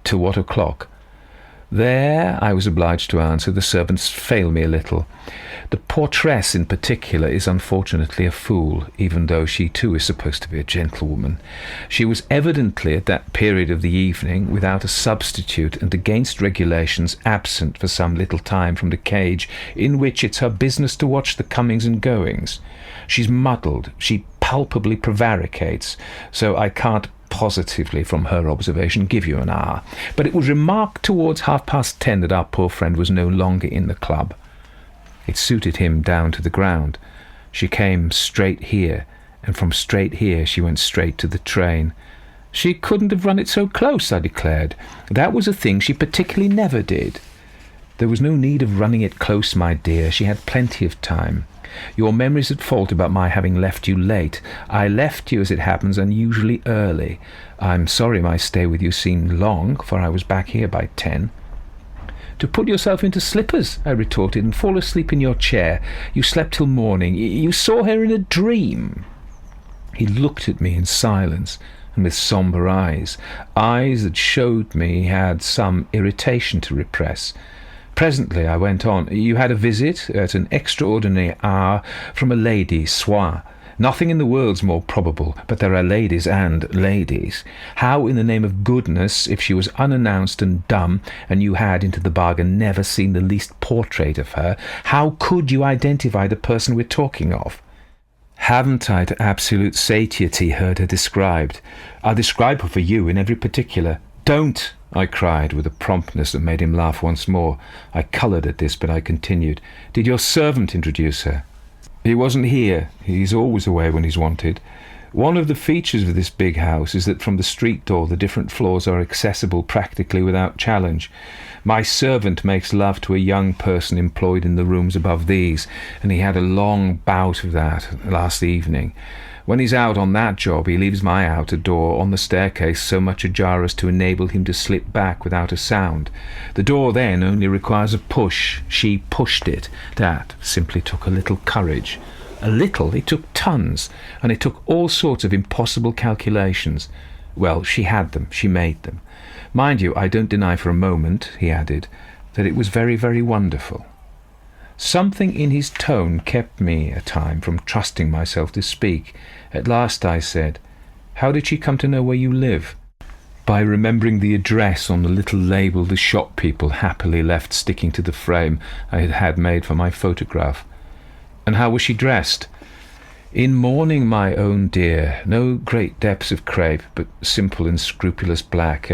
S3: to what o'clock? There, I was obliged to answer, the servants fail me a little. The portress in particular is unfortunately a fool, even though she too is supposed to be a gentlewoman. She was evidently at that period of the evening without a substitute and against regulations absent for some little time from the cage in which it's her business to watch the comings and goings. She's muddled, she palpably prevaricates, so I can't positively from her observation give you an hour, but it was remarked towards 10:30 that our poor friend was no longer in the club. It suited him down to the ground. She came straight here, and from straight here she went straight to the train. She couldn't have run it so close, I declared. That was a thing she particularly never did. There was no need of running it close, my dear. She had plenty of time. Your memory's at fault about my having left you late. I left you, as it happens, unusually early. I'm sorry my stay with you seemed long, for I was back here by 10. To put yourself into slippers, I retorted, and fall asleep in your chair. You slept till morning. You saw her in a dream. He looked at me in silence, and with sombre eyes that showed me he had some irritation to repress. Presently I went on. You had a visit at an extraordinary hour from a lady, Soin. Nothing in the world's more probable, but there are ladies and ladies. How, in the name of goodness, if she was unannounced and dumb, and you had, into the bargain, never seen the least portrait of her, how could you identify the person we're talking of? Haven't I, to absolute satiety, heard her described? I'll describe her for you in every particular. Don't! I cried with a promptness that made him laugh once more. I coloured at this, but I continued. Did your servant introduce her? He wasn't here. He's always away when he's wanted. One of the features of this big house is that from the street door the different floors are accessible practically without challenge. My servant makes love to a young person employed in the rooms above these, and he had a long bout of that last evening. When he's out on that job, he leaves my outer door on the staircase so much ajar as to enable him to slip back without a sound. The door then only requires a push. She pushed it. That simply took a little courage. A little? It took tons, and it took all sorts of impossible calculations. Well, she had them. She made them. Mind you, I don't deny for a moment, he added, that it was very, very wonderful. Something in his tone kept me a time from trusting myself to speak. At last I said, "How did she come to know where you live?" By remembering the address on the little label the shop people happily left sticking to the frame I had had made for my photograph. "And how was she dressed?" "In mourning, my own dear. No great depths of crape, but simple and scrupulous black.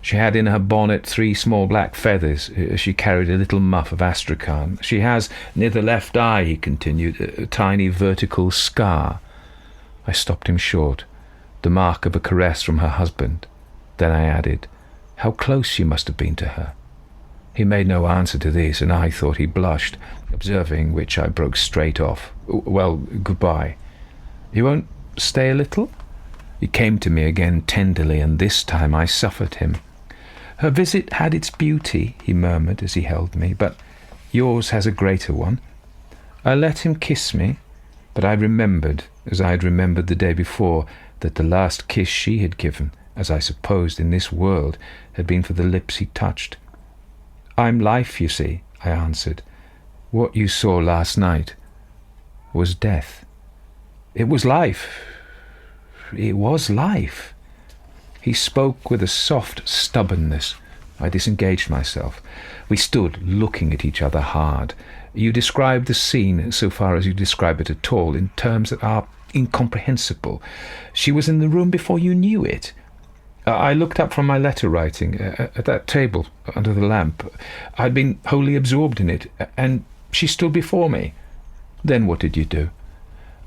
S3: She had in her bonnet 3 small black feathers. She carried a little muff of astrakhan. She has, near the left eye," he continued, "a tiny vertical scar." I stopped him short. The mark of a caress from her husband. Then I added, "How close she must have been to her." He made no answer to this, and I thought he blushed, observing which I broke straight off. "Well, goodbye. You won't stay a little?" He came to me again tenderly, and this time I suffered him. "Her visit had its beauty," he murmured as he held me, "but yours has a greater one." I let him kiss me, but I remembered, as I had remembered the day before, that the last kiss she had given, as I supposed in this world, had been for the lips he touched. "I'm life, you see," I answered. "What you saw last night was death." "It was life. It was life." He spoke with a soft stubbornness. I disengaged myself. We stood looking at each other hard. You describe the scene, so far as you describe it at all, in terms that are incomprehensible. She was in the room before you knew it. I looked up from my letter writing at that table under the lamp. I'd been wholly absorbed in it, and she stood before me. Then what did you do?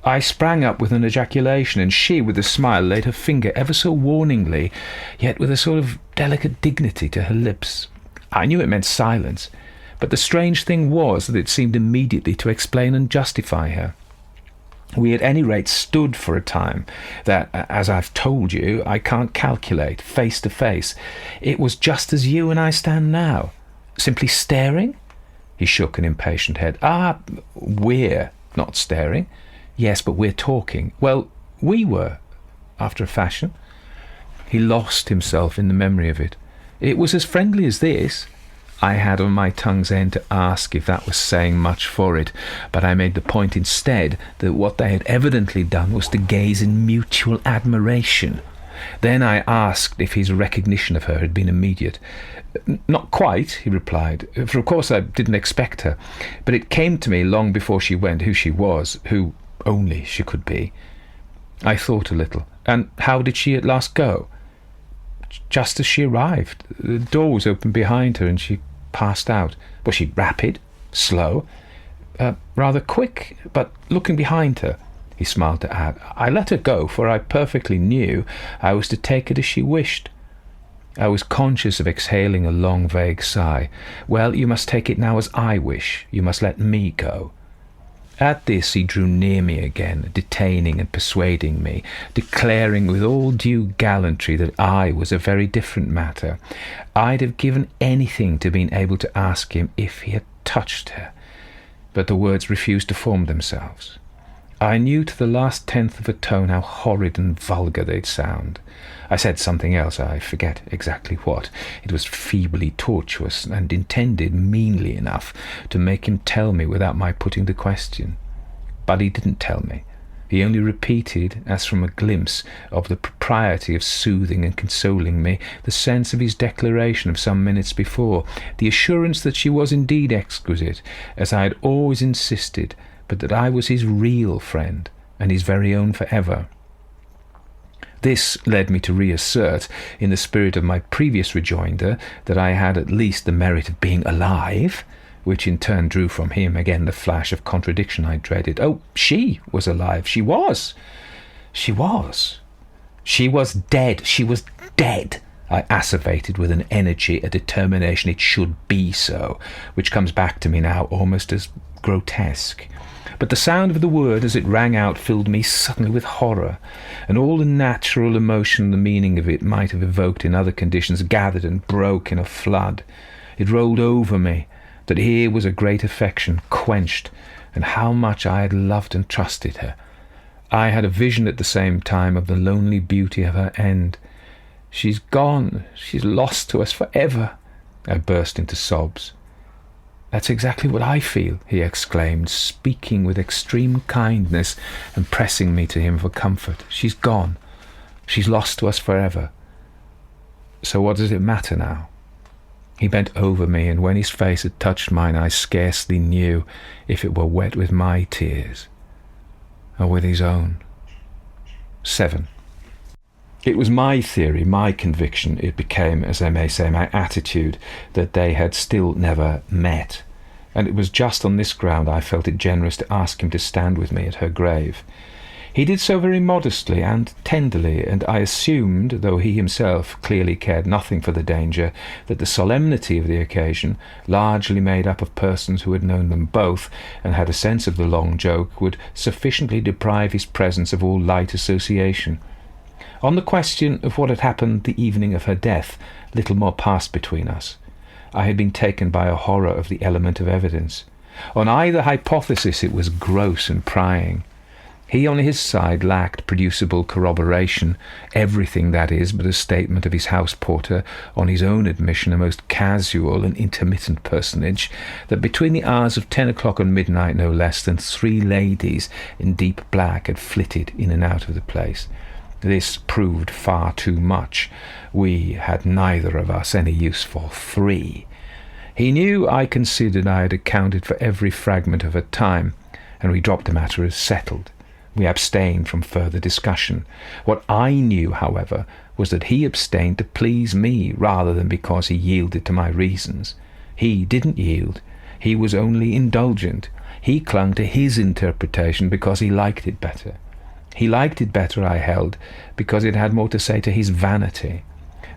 S3: I sprang up with an ejaculation, and she, with a smile, laid her finger ever so warningly, yet with a sort of delicate dignity, to her lips. I knew it meant silence, but the strange thing was that it seemed immediately to explain and justify her. We at any rate stood for a time that, as I've told you, I can't calculate, face to face. It was just as you and I stand now. Simply staring? He shook an impatient head. We're not staring. Yes, but we're talking. Well, we were, after a fashion. He lost himself in the memory of it. It was as friendly as this. I had on my tongue's end to ask if that was saying much for it, but I made the point instead that what they had evidently done was to gaze in mutual admiration. Then I asked if his recognition of her had been immediate. "Not quite," he replied, "for of course I didn't expect her, but it came to me long before she went who she was, who only she could be." I thought a little. "And how did she at last go?" "Just as she arrived. The door was open behind her and she passed out." "Was she rapid? Slow?" Rather quick, but looking behind her," he smiled to add. "I let her go, for I perfectly knew I was to take it as she wished." I was conscious of exhaling a long, vague sigh. "Well, you must take it now as I wish. You must let me go." At this he drew near me again, detaining and persuading me, declaring with all due gallantry that I was a very different matter. I'd have given anything to been able to ask him if he had touched her, but the words refused to form themselves. I knew to the last tenth of a tone how horrid and vulgar they'd sound. I said something else, I forget exactly what. It was feebly tortuous, and intended, meanly enough, to make him tell me without my putting the question. But he didn't tell me. He only repeated, as from a glimpse of the propriety of soothing and consoling me, the sense of his declaration of some minutes before, the assurance that she was indeed exquisite, as I had always insisted, but that I was his real friend, and his very own for ever. This led me to reassert, in the spirit of my previous rejoinder, that I had at least the merit of being alive, which in turn drew from him again the flash of contradiction I dreaded. Oh, she was alive. She was. She was. She was dead. She was dead, I asseverated with an energy, a determination it should be so, which comes back to me now almost as grotesque. But the sound of the word as it rang out filled me suddenly with horror, and all the natural emotion the meaning of it might have evoked in other conditions gathered and broke in a flood. It rolled over me that here was a great affection quenched, and how much I had loved and trusted her. I had a vision at the same time of the lonely beauty of her end. "She's gone, she's lost to us for ever," I burst into sobs. That's exactly what I feel," he exclaimed, speaking with extreme kindness and pressing me to him for comfort. "She's gone. She's lost to us forever. So what does it matter now?" He bent over me, and when his face had touched mine, I scarcely knew if it were wet with my tears or with his own. 7. It was my theory, my conviction, it became, as I may say, my attitude, that they had still never met, and it was just on this ground I felt it generous to ask him to stand with me at her grave. He did so very modestly and tenderly, and I assumed, though he himself clearly cared nothing for the danger, that the solemnity of the occasion, largely made up of persons who had known them both and had a sense of the long joke, would sufficiently deprive his presence of all light association. On the question of what had happened the evening of her death, little more passed between us. I had been taken by a horror of the element of evidence. On either hypothesis it was gross and prying. He on his side lacked producible corroboration, everything, that is, but a statement of his house porter, on his own admission a most casual and intermittent personage, that between the hours of 10 o'clock and midnight no less than 3 ladies in deep black had flitted in and out of the place. This proved far too much. We had neither of us any use for 3. He knew I considered I had accounted for every fragment of her time, and we dropped the matter as settled. We abstained from further discussion. What I knew, however, was that he abstained to please me rather than because he yielded to my reasons. He didn't yield. He was only indulgent. He clung to his interpretation because he liked it better. He liked it better, I held, because it had more to say to his vanity.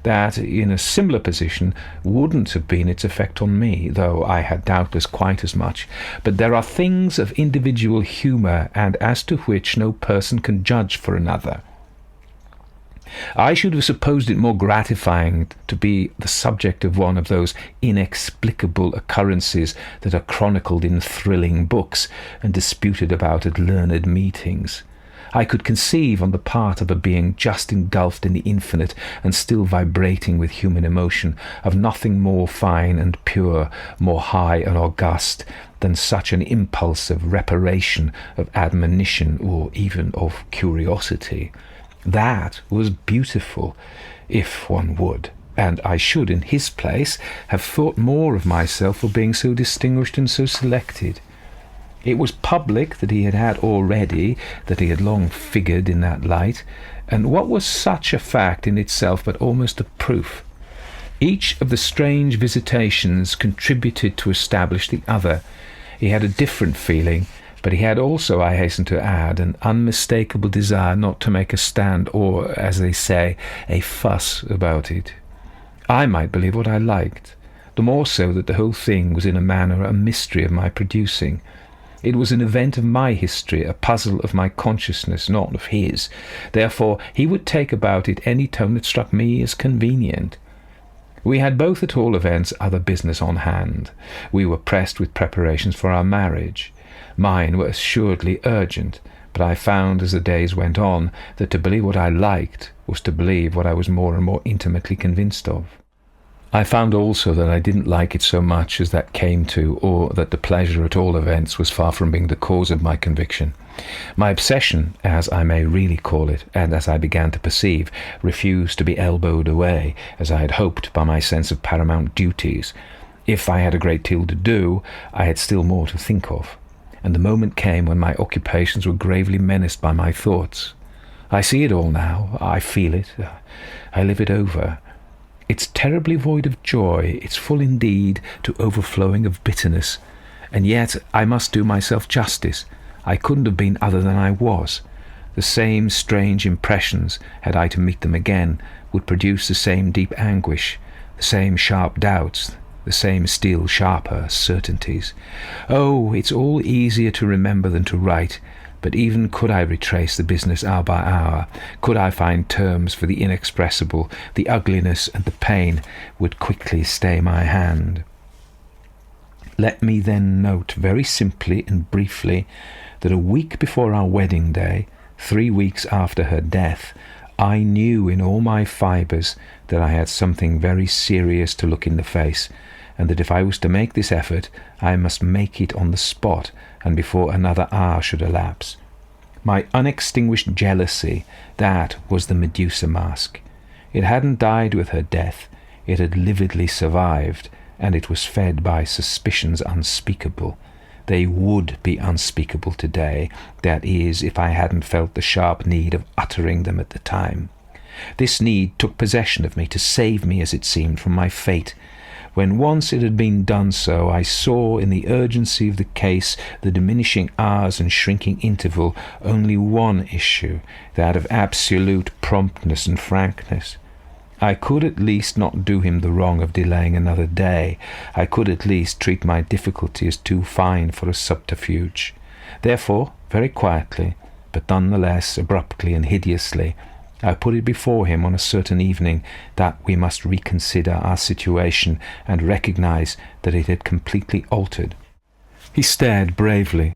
S3: That, in a similar position, wouldn't have been its effect on me, though I had doubtless quite as much. But there are things of individual humour, and as to which no person can judge for another. I should have supposed it more gratifying to be the subject of one of those inexplicable occurrences that are chronicled in thrilling books and disputed about at learned meetings. I could conceive, on the part of a being just engulfed in the infinite and still vibrating with human emotion, of nothing more fine and pure, more high and august, than such an impulse of reparation, of admonition, or even of curiosity. That was beautiful, if one would, and I should, in his place, have thought more of myself for being so distinguished and so selected. It was public that he had already, that he had long figured in that light, and what was such a fact in itself but almost a proof? Each of the strange visitations contributed to establish the other. He had a different feeling, but he had also, I hasten to add, an unmistakable desire not to make a stand or, as they say, a fuss about it. I might believe what I liked, the more so that the whole thing was in a manner a mystery of my producing. It was an event of my history, a puzzle of my consciousness, not of his. Therefore, he would take about it any tone that struck me as convenient. We had both, at all events, other business on hand. We were pressed with preparations for our marriage. Mine were assuredly urgent, but I found as the days went on that to believe what I liked was to believe what I was more and more intimately convinced of. I found also that I didn't like it so much as that came to, or that the pleasure at all events was far from being the cause of my conviction. My obsession, as I may really call it, and as I began to perceive, refused to be elbowed away, as I had hoped, by my sense of paramount duties. If I had a great deal to do, I had still more to think of, and the moment came when my occupations were gravely menaced by my thoughts. I see it all now, I feel it, I live it over. It's terribly void of joy, it's full indeed to overflowing of bitterness, and yet I must do myself justice. I couldn't have been other than I was. The same strange impressions, had I to meet them again, would produce the same deep anguish, the same sharp doubts, the same still sharper certainties. Oh, it's all easier to remember than to write, but even could I retrace the business hour by hour, could I find terms for the inexpressible, the ugliness and the pain would quickly stay my hand. Let me then note very simply and briefly that a week before our wedding day, 3 weeks after her death, I knew in all my fibres that I had something very serious to look in the face, and that if I was to make this effort, I must make it on the spot, and before another hour should elapse. My unextinguished jealousy, that was the Medusa mask. It hadn't died with her death, it had lividly survived, and it was fed by suspicions unspeakable. They would be unspeakable today, that is, if I hadn't felt the sharp need of uttering them at the time. This need took possession of me to save me, as it seemed, from my fate. When once it had been done so, I saw in the urgency of the case, the diminishing hours and shrinking interval, only one issue, that of absolute promptness and frankness. I could at least not do him the wrong of delaying another day. I could at least treat my difficulty as too fine for a subterfuge. Therefore, very quietly, but none the less abruptly and hideously, I put it before him on a certain evening that we must reconsider our situation and recognize that it had completely altered. He stared bravely.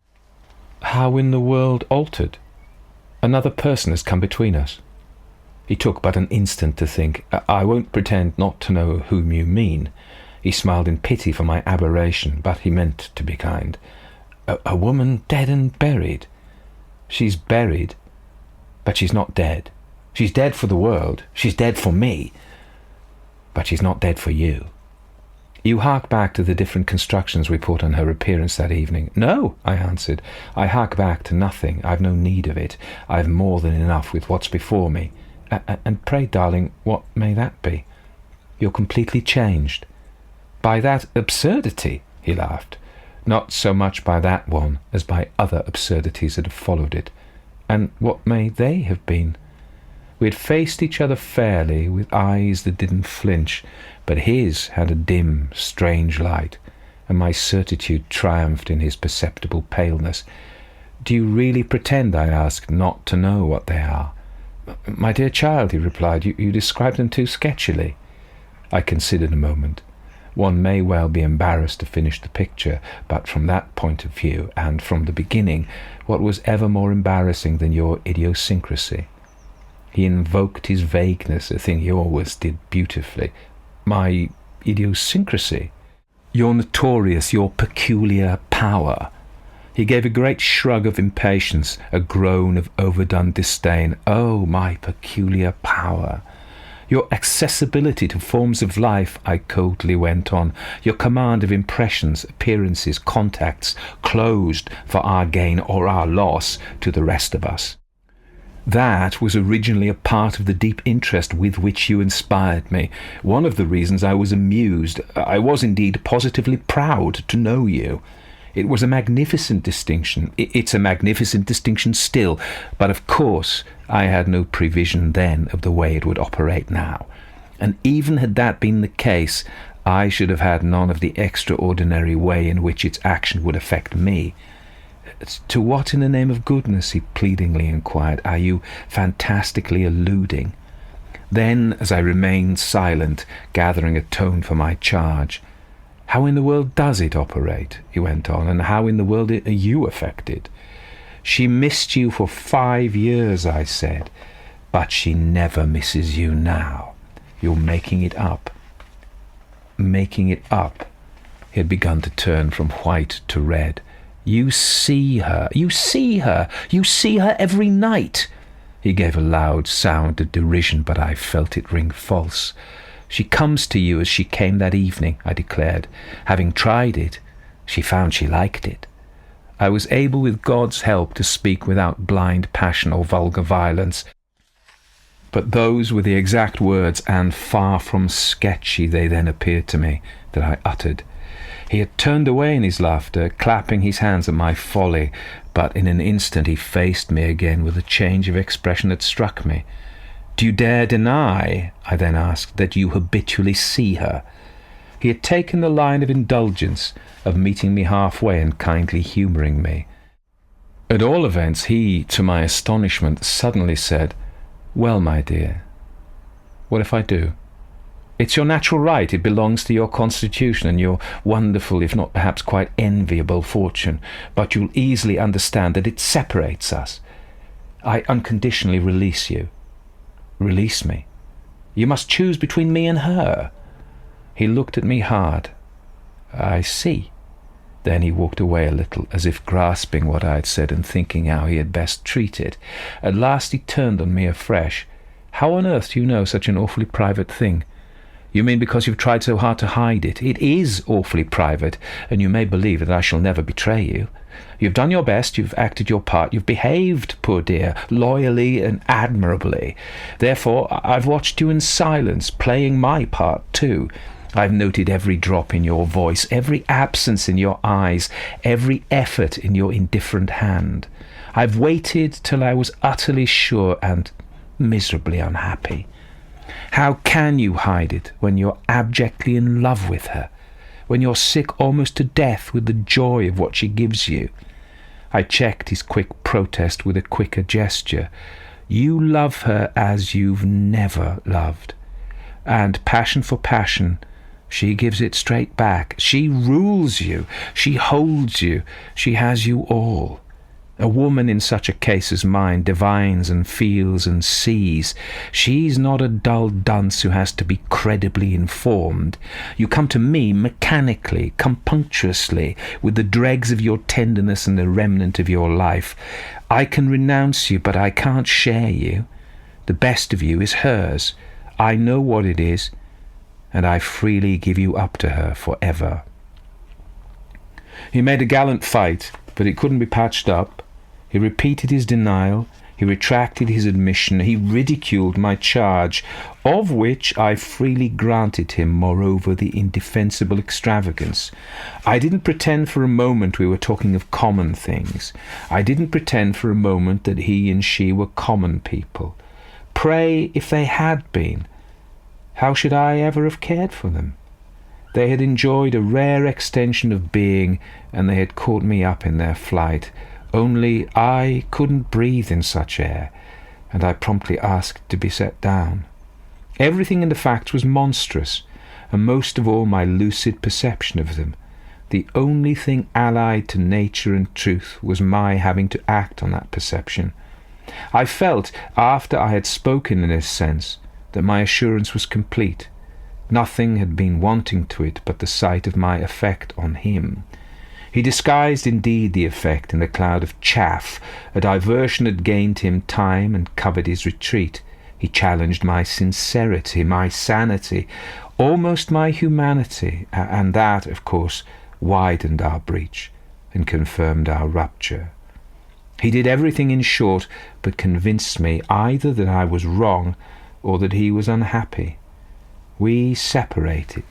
S3: How in the world altered? Another person has come between us. He took but an instant to think. I won't pretend not to know whom you mean. He smiled in pity for my aberration, but he meant to be kind. A woman dead and buried. She's buried, but she's not dead. She's dead for the world. She's dead for me. But she's not dead for you. You hark back to the different constructions we put on her appearance that evening. No, I answered. I hark back to nothing. I've no need of it. I've more than enough with what's before me. And pray, darling, what may that be? You're completely changed. By that absurdity, he laughed. Not so much by that one as by other absurdities that have followed it. And what may they have been? We had faced each other fairly, with eyes that didn't flinch, but his had a dim, strange light, and my certitude triumphed in his perceptible paleness. Do you really pretend, I asked, not to know what they are? My dear child, he replied, you describe them too sketchily. I considered a moment. One may well be embarrassed to finish the picture, but from that point of view, and from the beginning, what was ever more embarrassing than your idiosyncrasy? He invoked his vagueness, a thing he always did beautifully. My idiosyncrasy? Your notorious, your peculiar power. He gave a great shrug of impatience, a groan of overdone disdain. Oh, my peculiar power! Your accessibility to forms of life, I coldly went on. Your command of impressions, appearances, contacts, closed for our gain or our loss to the rest of us. That was originally a part of the deep interest with which you inspired me. One of the reasons I was amused. I was indeed positively proud to know you. It was a magnificent distinction. It's a magnificent distinction still, but of course I had no prevision then of the way it would operate now. And even had that been the case, I should have had none of the extraordinary way in which its action would affect me. To what in the name of goodness, he pleadingly inquired, are you fantastically alluding? Then, as I remained silent, gathering a tone for my charge, how in the world does it operate? He went on, and how in the world are you affected? She missed you for 5 years, I said, but she never misses you now. You're making it up. Making it up. He had begun to turn from white to red. You see her every night. He gave a loud sound of derision, but I felt it ring false. She comes to you as she came that evening, I declared. Having tried it, she found she liked it. I was able, with God's help, to speak without blind passion or vulgar violence. But those were the exact words, and far from sketchy they then appeared to me, that I uttered. He had turned away in his laughter, clapping his hands at my folly, but in an instant he faced me again with a change of expression that struck me. Do you dare deny, I then asked, that you habitually see her? He had taken the line of indulgence, of meeting me halfway and kindly humouring me. At all events, he, to my astonishment, suddenly said, Well, my dear, what if I do? It's your natural right. It belongs to your constitution and your wonderful, if not perhaps quite enviable fortune. But you'll easily understand that it separates us. I unconditionally release you. Release me. You must choose between me and her. He looked at me hard. I see. Then he walked away a little, as if grasping what I had said and thinking how he had best treat it. At last he turned on me afresh. How on earth do you know such an awfully private thing? You mean because you've tried so hard to hide it? It is awfully private, and you may believe that I shall never betray you. You've done your best, you've acted your part, you've behaved, poor dear, loyally and admirably. Therefore, I've watched you in silence, playing my part too. I've noted every drop in your voice, every absence in your eyes, every effort in your indifferent hand. I've waited till I was utterly sure and miserably unhappy. How can you hide it when you're abjectly in love with her, when you're sick almost to death with the joy of what she gives you? I checked his quick protest with a quicker gesture. You love her as you've never loved. And passion for passion, she gives it straight back. She rules you. She holds you. She has you all. A woman in such a case as mine divines and feels and sees. She's not a dull dunce who has to be credibly informed. You come to me mechanically, compunctiously, with the dregs of your tenderness and the remnant of your life. I can renounce you, but I can't share you. The best of you is hers. I know what it is, and I freely give you up to her forever. He made a gallant fight, but it couldn't be patched up. He repeated his denial, he retracted his admission, he ridiculed my charge, of which I freely granted him, moreover, the indefensible extravagance. I didn't pretend for a moment we were talking of common things. I didn't pretend for a moment that he and she were common people. Pray, if they had been, how should I ever have cared for them? They had enjoyed a rare extension of being, and they had caught me up in their flight. Only I couldn't breathe in such air, and I promptly asked to be set down. Everything in the facts was monstrous, and most of all my lucid perception of them. The only thing allied to nature and truth was my having to act on that perception. I felt, after I had spoken in this sense, that my assurance was complete. Nothing had been wanting to it but the sight of my effect on him. He disguised indeed the effect in the cloud of chaff. A diversion had gained him time and covered his retreat. He challenged my sincerity, my sanity, almost my humanity, and that, of course, widened our breach and confirmed our rupture. He did everything, in short, but convinced me either that I was wrong or that he was unhappy. We separated,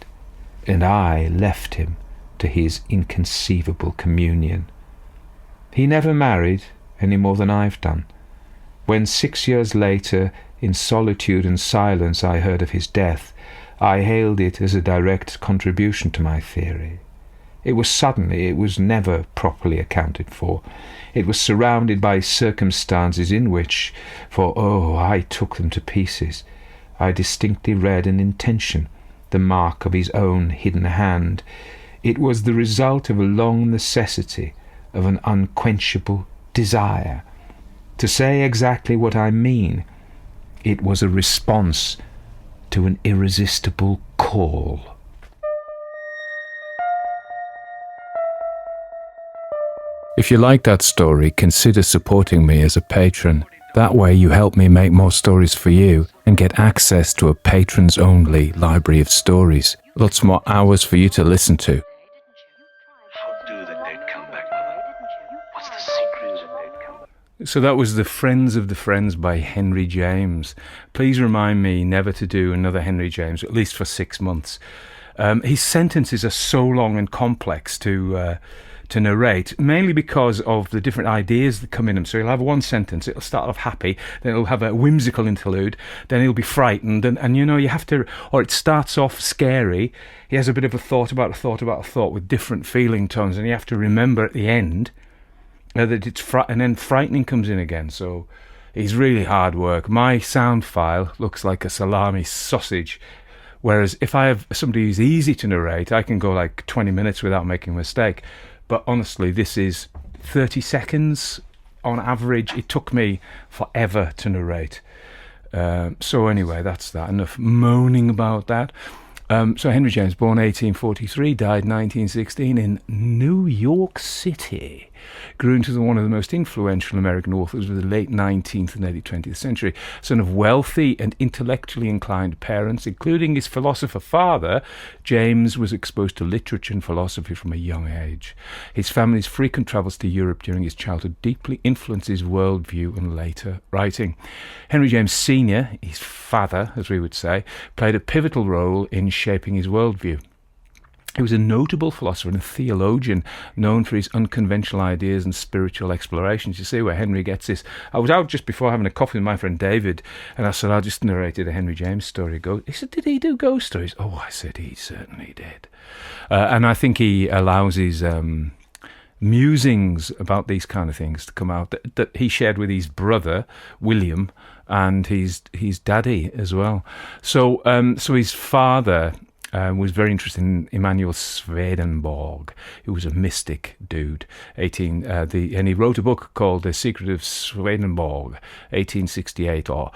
S3: and I left him to his inconceivable communion. He never married any more than I've done. When 6 years later, in solitude and silence, I heard of his death, I hailed it as a direct contribution to my theory. It was sudden, it was never properly accounted for. It was surrounded by circumstances in which, I took them to pieces, I distinctly read an intention, the mark of his own hidden hand. It was the result of a long necessity, of an unquenchable desire. To say exactly what I mean, it was a response to an irresistible call. If you like that story, consider supporting me as a patron. That way you help me make more stories for you and get access to a patrons-only library of stories. Lots more hours for you to listen to.
S1: How do the dead come back, Mother? What's the secret of the dead come back?
S3: So that was The Friends of the Friends by Henry James. Please remind me never to do another Henry James, at least for 6 months. His sentences are so long and complex to narrate, mainly because of the different ideas that come in him. So he'll have one sentence, it'll start off happy, then it'll have a whimsical interlude, then he'll be frightened, and you have to, or it starts off scary, he has a bit of a thought about a thought with different feeling tones, and you have to remember at the end that it's and then frightening comes in again. So he's really hard work. My sound file looks like a salami sausage, whereas if I have somebody who's easy to narrate, I can go like 20 minutes without making a mistake. But honestly, this is 30 seconds on average. It took me forever to narrate. So anyway, that's that. Enough moaning about that. So Henry James, born 1843, died 1916 in New York City. Grew into one of the most influential American authors of the late 19th and early 20th century. Son of wealthy and intellectually inclined parents, including his philosopher father, James was exposed to literature and philosophy from a young age. His family's frequent travels to Europe during his childhood deeply influenced his worldview and later writing. Henry James Sr., his father, as we would say, played a pivotal role in shaping his worldview. He was a notable philosopher and a theologian, known for his unconventional ideas and spiritual explorations. You see where Henry gets this. I was out just before having a coffee with my friend David, and I said, I just narrated a Henry James story. He said, did he do ghost stories? Oh, I said, he certainly did. And I think he allows his musings about these kind of things to come out that he shared with his brother, William, and his daddy as well. So his father was very interested in Emanuel Swedenborg, who was a mystic dude. And he wrote a book called The Secret of Swedenborg, 1868, or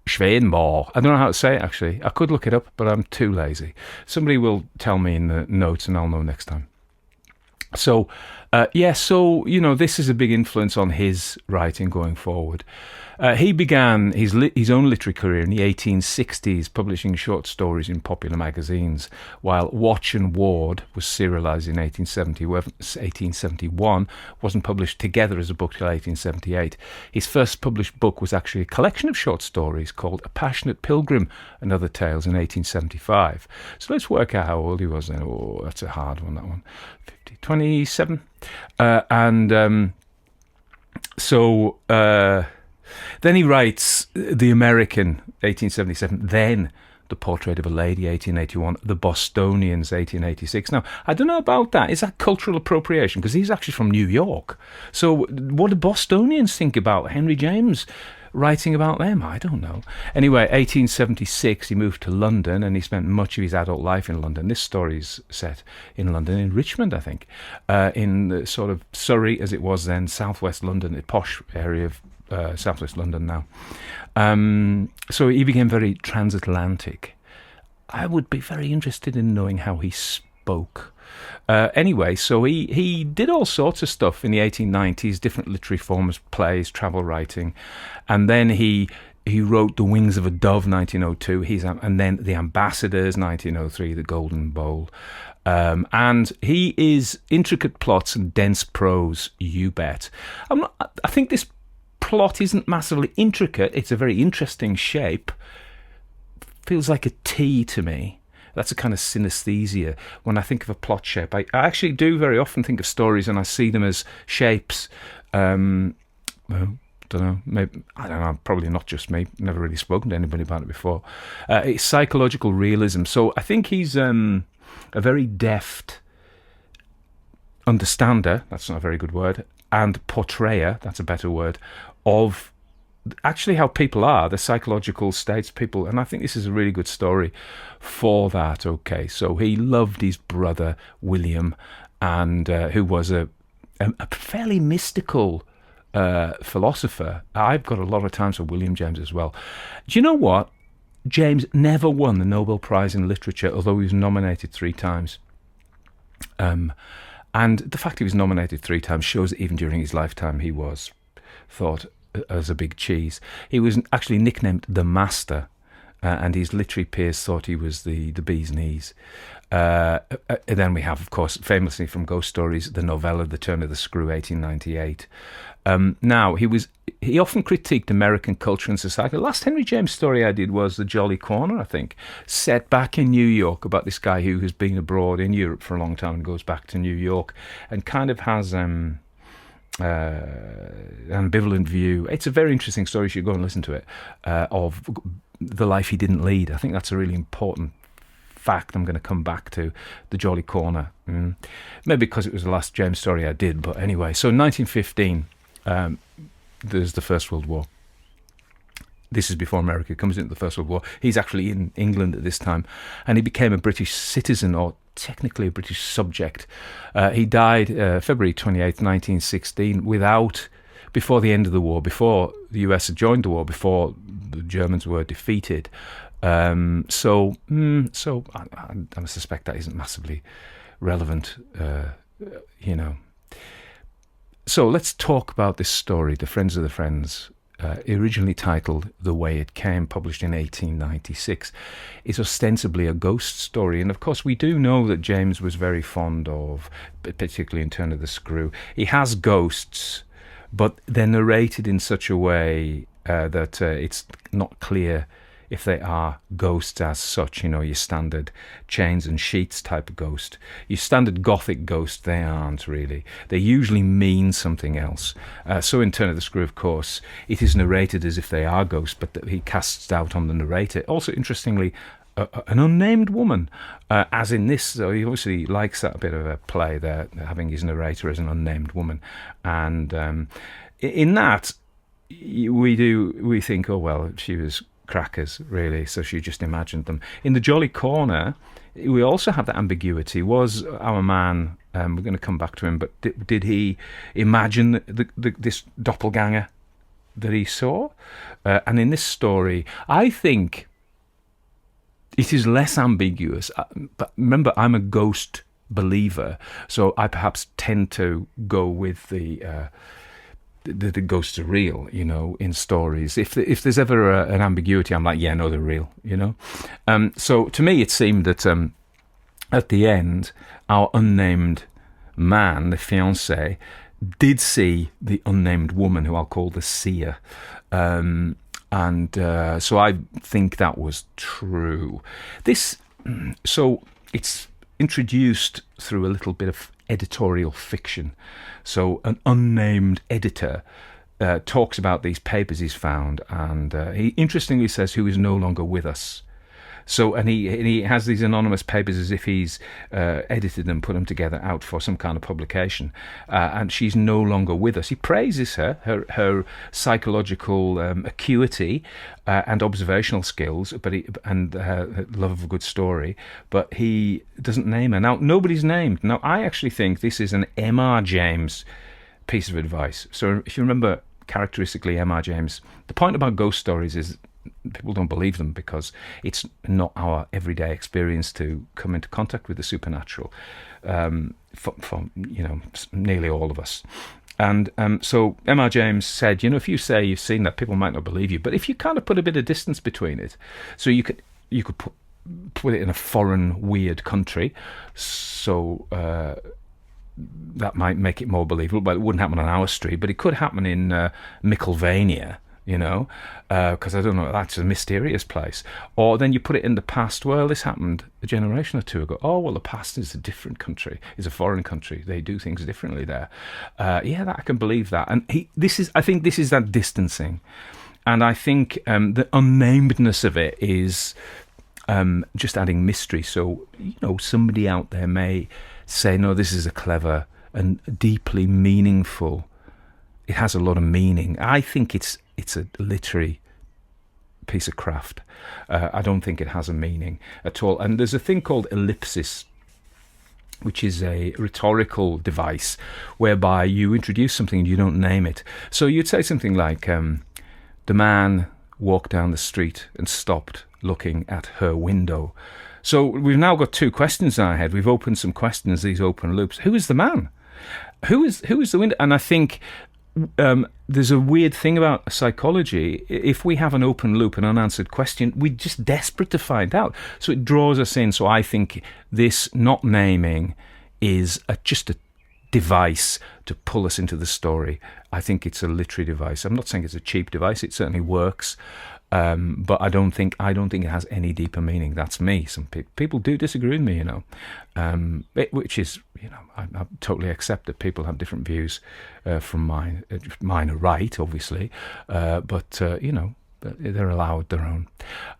S3: Swedenborg. I don't know how to say it, actually. I could look it up, but I'm too lazy. Somebody will tell me in the notes, and I'll know next time. So this is a big influence on his writing going forward. He began his own literary career in the 1860s, publishing short stories in popular magazines, while Watch and Ward was serialised in 1871, wasn't published together as a book till 1878. His first published book was actually a collection of short stories called A Passionate Pilgrim and Other Tales in 1875. So let's work out how old he was then. Oh, that's a hard one, that one. 27. Then he writes The American, 1877, then The Portrait of a Lady, 1881, The Bostonians, 1886. Now, I don't know about that. Is that cultural appropriation? Because he's actually from New York. So what do Bostonians think about Henry James writing about them? I don't know. Anyway, 1876, he moved to London, and he spent much of his adult life in London. This story's set in London, in Richmond, I think, in the sort of Surrey, as it was then, southwest London, the posh area of southwest London now. So he became very transatlantic. I would be very interested in knowing how he spoke. Anyway, so he did all sorts of stuff in the 1890s, different literary forms, plays, travel writing, and then he wrote The Wings of a Dove, 1902, and then The Ambassadors, 1903, The Golden Bowl. And he is intricate plots and dense prose, you bet. I think this plot isn't massively intricate. It's a very interesting shape. Feels like a T to me. That's a kind of synesthesia. When I think of a plot shape, I actually do very often think of stories and I see them as shapes. Well, don't know. Maybe, I don't know. Probably not just me. Never really spoken to anybody about it before. It's psychological realism. So I think he's a very deft understander. That's not a very good word. And portrayer. That's a better word. Of actually how people are, the psychological states people, and I think this is a really good story for that. Okay, so he loved his brother William, and who was a fairly mystical philosopher. I've got a lot of times for William James as well. Do you know what? James never won the Nobel Prize in Literature, although he was nominated 3 times. And the fact he was nominated 3 times shows that even during his lifetime he was thought as a big cheese. He was actually nicknamed the Master, and his literary peers thought he was the bee's knees. Then we have, of course, famously from Ghost Stories, the novella The Turn of the Screw, 1898. Now, he often critiqued American culture and society. The last Henry James story I did was The Jolly Corner, I think, set back in New York, about this guy who has been abroad in Europe for a long time and goes back to New York and kind of has ambivalent view. It's a very interesting story. You should go and listen to it, of the life he didn't lead. I think that's a really important fact I'm going to come back to. The Jolly Corner. Maybe because it was the last James story I did, but anyway. So 1915, there's the First World War. This is before America comes into the First World War. He's actually in England at this time, and he became a British citizen, or technically a British subject. He died February 28th, 1916, before the end of the war, before the US had joined the war, before the Germans were defeated. So I suspect that isn't massively relevant, you know. So let's talk about this story, The Friends of the Friends, originally titled The Way It Came, published in 1896. It's ostensibly a ghost story, and of course we do know that James was very fond of, particularly in Turn of the Screw, he has ghosts, but they're narrated in such a way that it's not clear if they are ghosts as such, you know, your standard chains and sheets type of ghost. Your standard gothic ghost, they aren't really. They usually mean something else. So in Turn of the Screw, of course, it is narrated as if they are ghosts, but that he casts doubt on the narrator. Also, interestingly, an unnamed woman, as in this, so he obviously likes that bit of a play there, having his narrator as an unnamed woman. And in that, we think, oh, well, she was crackers, really, so she just imagined them. In The Jolly Corner, we also have that ambiguity. Was our man, we're going to come back to him, but did he imagine this doppelganger that he saw? And in this story, I think it is less ambiguous. But remember, I'm a ghost believer, so I perhaps tend to go with the ghosts are real, you know, in stories. If there's ever an ambiguity, I'm like, yeah, no, they're real, you know. So to me, it seemed that at the end, our unnamed man, the fiancé, did see the unnamed woman, who I'll call the seer. So I think that was true. So it's introduced through a little bit of editorial fiction. So an unnamed editor talks about these papers he's found, and he interestingly says who is no longer with us. So, and he has these anonymous papers as if he's edited them, put them together out for some kind of publication, and she's no longer with us. He praises her psychological acuity and observational skills, and her love of a good story, but he doesn't name her. Now, nobody's named. Now, I actually think this is an M.R. James piece of advice. So if you remember, characteristically, M.R. James, the point about ghost stories is people don't believe them because it's not our everyday experience to come into contact with the supernatural, for you know, nearly all of us. And so M.R. James said, you know, if you say you've seen that, people might not believe you, but if you kind of put a bit of distance between it, so you could put it in a foreign, weird country, so that might make it more believable. But it wouldn't happen on our street, but it could happen in Micklevania, you know, because I don't know, that's a mysterious place. Or then you put it in the past. Well, this happened a generation or two ago. Oh, well, the past is a different country, is a foreign country. They do things differently there. Yeah, I can believe that. And I think this is that distancing. And I think the unnamedness of it is just adding mystery. So, you know, somebody out there may say, no, this is a clever and deeply meaningful. It has a lot of meaning. I think it's a literary piece of craft. I don't think it has a meaning at all. And there's a thing called ellipsis, which is a rhetorical device whereby you introduce something and you don't name it. So you'd say something like, the man walked down the street and stopped looking at her window. So we've now got two questions in our head. We've opened some questions, these open loops. Who is the man? Who is the window? And I think there's a weird thing about psychology. If we have an open loop, an unanswered question, we're just desperate to find out. So it draws us in. So I think this not naming is just a device to pull us into the story. I think it's a literary device. I'm not saying it's a cheap device. It certainly works. But I don't think it has any deeper meaning. That's me. Some people do disagree with me, you know, which is, you know, I totally accept that people have different views from mine. Mine are right, obviously, but you know, they're allowed their own.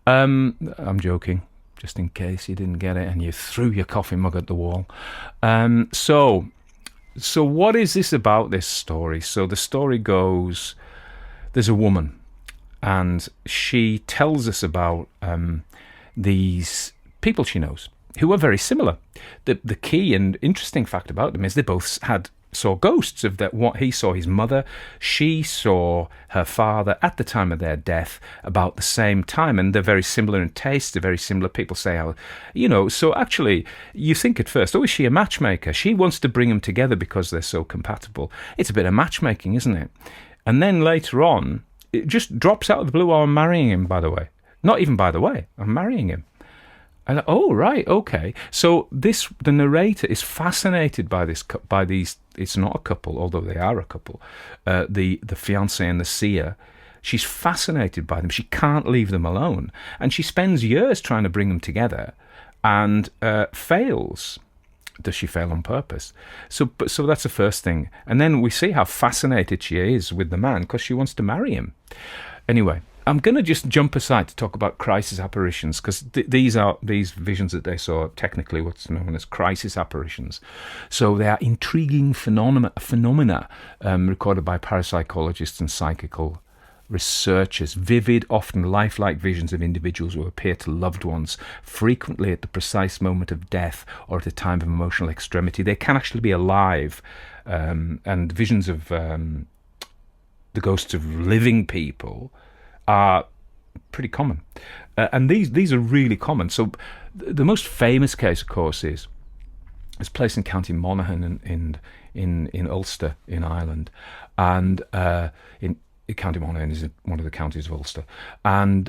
S3: I'm joking, just in case you didn't get it and you threw your coffee mug at the wall. So what is this about, this story? So the story goes, there's a woman, and she tells us about these people she knows who are very similar. The key and interesting fact about them is they both had saw ghosts of that. What he saw his mother, she saw her father at the time of their death about the same time, and they're very similar in taste. They're very similar. People say how, so actually you think at first, oh, is she a matchmaker? She wants to bring them together because they're so compatible. It's a bit of matchmaking, isn't it? And then later on, it just drops out of the blue. Oh, I'm marrying him, by the way. Not even by the way, I'm marrying him. And oh, right, okay. So the narrator is fascinated by these. It's not a couple, although they are a couple. The fiancé and the seer. She's fascinated by them. She can't leave them alone, and she spends years trying to bring them together, and fails. Does she fail on purpose? So that's the first thing, and then we see how fascinated she is with the man because she wants to marry him. Anyway. I'm going to just jump aside to talk about crisis apparitions, because these visions that they saw are technically what's known as crisis apparitions. So they are intriguing phenomena recorded by parapsychologists and psychical researchers. Vivid, often lifelike visions of individuals who appear to loved ones, frequently at the precise moment of death or at a time of emotional extremity. They can actually be alive, and visions of the ghosts of living people are pretty common, and these are really common. So the most famous case, of course, is placed in County Monaghan in Ulster in Ireland, and in County Monaghan is one of the counties of Ulster, and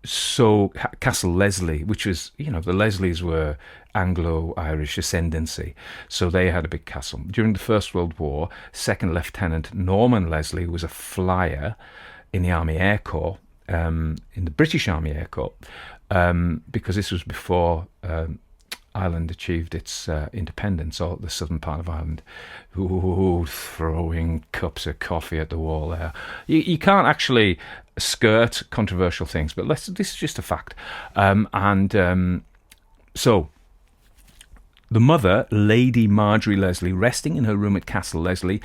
S3: so Castle Leslie, which was, the Leslies were Anglo-Irish ascendancy, so they had a big castle. During the First World War, Second Lieutenant Norman Leslie was a flyer in the Army Air Corps, in the British Army Air Corps, because this was before Ireland achieved its independence, or the southern part of Ireland. Ooh, throwing cups of coffee at the wall there. You can't actually skirt controversial things, but this is just a fact. So the mother, Lady Marjorie Leslie, resting in her room at Castle Leslie,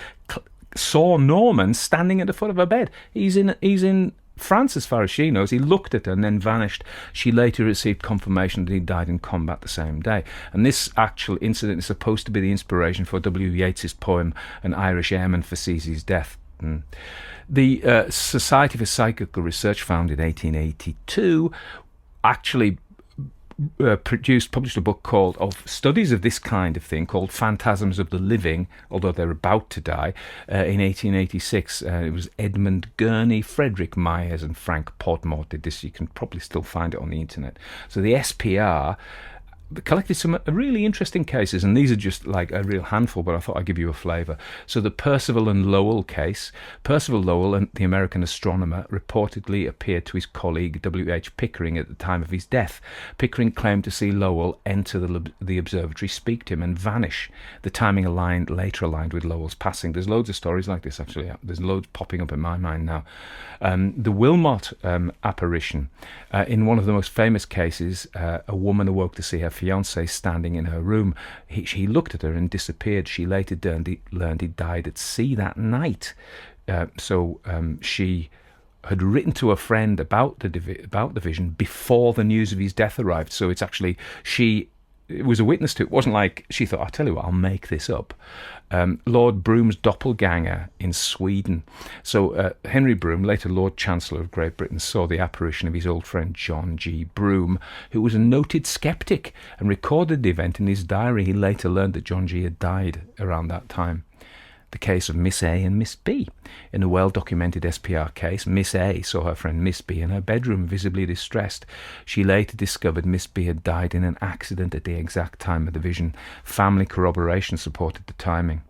S3: saw Norman standing at the foot of her bed. He's in France, as far as she knows. He looked at her and then vanished. She later received confirmation that he died in combat the same day. And this actual incident is supposed to be the inspiration for W. Yeats's poem An Irish Airman Foresees His Death. The Society for Psychical Research, founded in 1882, actually published a book of studies of this kind of thing called Phantasms of the Living, although they're about to die, in 1886. It was Edmund Gurney, Frederick Myers and Frank Podmore did this. You can probably still find it on the internet. So the SPR collected some really interesting cases, and these are just like a real handful, but I thought I'd give you a flavour. So the Percival and Lowell case. Percival Lowell, and the American astronomer, reportedly appeared to his colleague W.H. Pickering at the time of his death. Pickering claimed to see Lowell enter the observatory, speak to him, and vanish. The timing later aligned with Lowell's passing. There's loads of stories like this, actually. There's loads popping up in my mind now. The Wilmot apparition. In one of the most famous cases, a woman awoke to see her fiancé standing in her room. He looked at her and disappeared. She later learned he died at sea that night. So she had written to a friend about the vision before the news of his death arrived. So it's actually she was a witness to it. It wasn't like she thought, I'll tell you what, I'll make this up. Lord Brougham's doppelganger in Sweden. So Henry Brougham, later Lord Chancellor of Great Britain, saw the apparition of his old friend John G. Brougham, who was a noted skeptic, and recorded the event in his diary. He later learned that John G. had died around that time. The case of Miss A and Miss B. In a well-documented SPR case, Miss A saw her friend Miss B in her bedroom, visibly distressed. She later discovered Miss B had died in an accident at the exact time of the vision. Family corroboration supported the timing.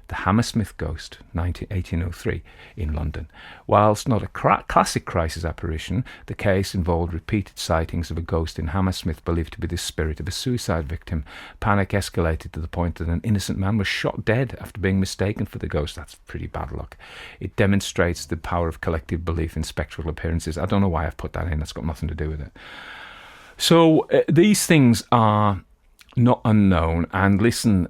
S3: The Hammersmith Ghost, 1803, in London. Whilst not a classic crisis apparition, the case involved repeated sightings of a ghost in Hammersmith believed to be the spirit of a suicide victim. Panic escalated to the point that an innocent man was shot dead after being mistaken for the ghost. That's pretty bad luck. It demonstrates the power of collective belief in spectral appearances. I don't know why I've put that in. That's got nothing to do with it. So these things are not unknown, and listen,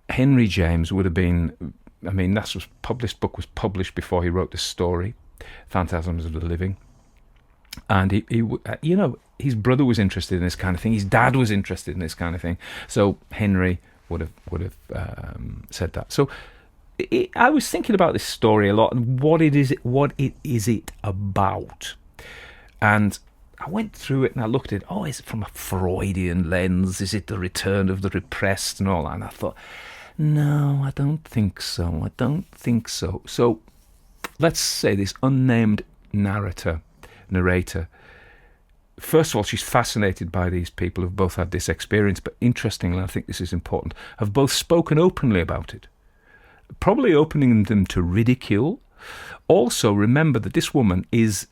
S3: Henry James would have been, book was published before he wrote this story, Phantasms of the Living, and he his brother was interested in this kind of thing, his dad was interested in this kind of thing, so Henry would have said that. So I was thinking about this story a lot and what it is it about. And I went through it and I looked at it. Oh, is it from a Freudian lens? Is it the return of the repressed and all that? And I thought, no, I don't think so. I don't think so. So let's say this unnamed narrator, first of all, she's fascinated by these people who've both had this experience, but interestingly, I think this is important, have both spoken openly about it, probably opening them to ridicule. Also, remember that this woman is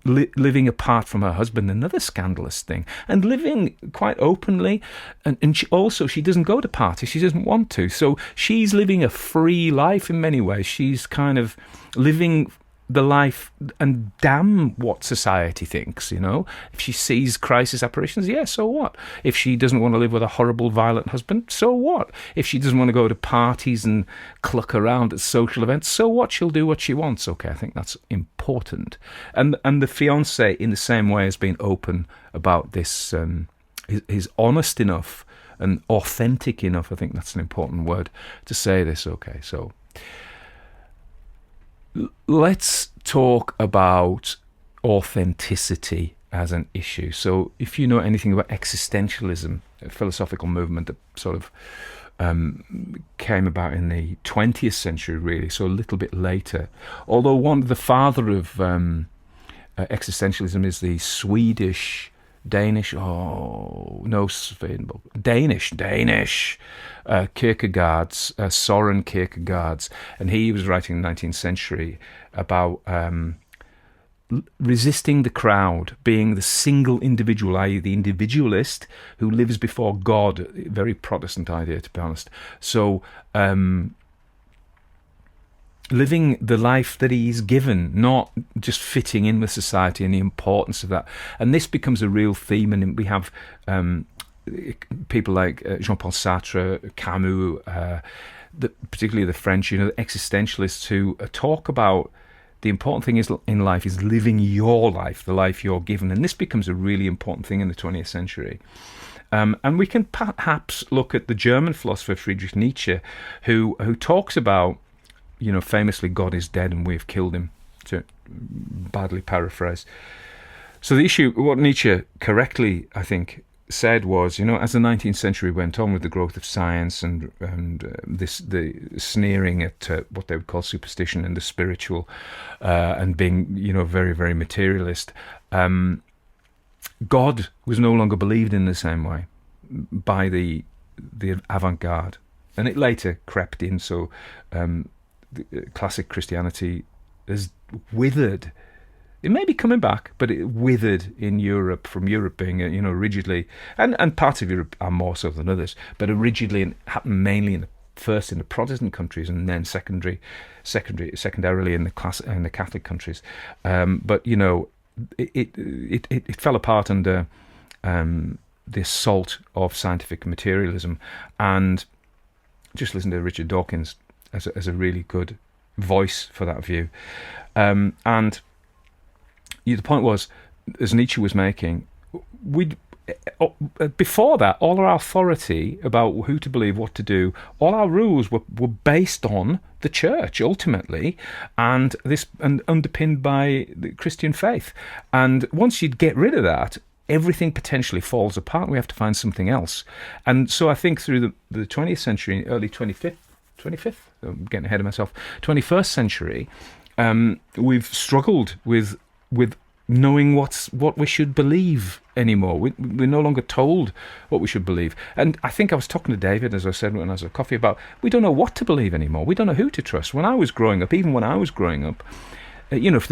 S3: living apart from her husband, another scandalous thing, and living quite openly, and she doesn't go to parties, she doesn't want to, so she's living a free life in many ways. She's kind of living the life, and damn what society thinks, if she sees crisis apparitions, so what? If she doesn't want to live with a horrible violent husband, so what? If she doesn't want to go to parties and cluck around at social events, so what? She'll do what she wants. Okay, I think that's important. And the fiancé, in the same way, has been open about this. Is honest enough and authentic enough. I think that's an important word to say this. Okay, so let's talk about authenticity as an issue. So if you know anything about existentialism, a philosophical movement that sort of came about in the 20th century, really, so a little bit later, although the father of existentialism is the Danish Kierkegaard's, Soren Kierkegaard's, and he was writing in the 19th century about resisting the crowd, being the single individual, i.e. the individualist who lives before God. Very Protestant idea, to be honest. So living the life that he's given, not just fitting in with society, and the importance of that. And this becomes a real theme, and we have people like Jean-Paul Sartre, Camus, particularly the French, the existentialists, who talk about the important thing in life is living your life, the life you're given. And this becomes a really important thing in the 20th century. And we can perhaps look at the German philosopher Friedrich Nietzsche, who talks about, famously, God is dead and we have killed him, to badly paraphrase. So the issue, what Nietzsche correctly, I think, said was, as the 19th century went on with the growth of science and the sneering at what they would call superstition and the spiritual, and being, very, very materialist, God was no longer believed in the same way by the avant-garde. And it later crept in, so classic Christianity has withered. It may be coming back, but it withered in Europe, from Europe being, rigidly, and parts of Europe are more so than others, but rigidly, and happened mainly first in the Protestant countries, and then secondarily in the Catholic countries. But it fell apart under the assault of scientific materialism. And just listen to Richard Dawkins as a really good voice for that view. And the point was, as Nietzsche was making, before that, all our authority about who to believe, what to do, all our rules were based on the church ultimately, and underpinned by the Christian faith. And once you get rid of that, everything potentially falls apart. We have to find something else. And so I think through the 20th century, early 25th, I'm getting ahead of myself, 21st century, we've struggled with knowing what we should believe anymore. We're no longer told what we should believe. And I think I was talking to David, as I said when I was at coffee, about we don't know what to believe anymore. We don't know who to trust. When I was growing up, if the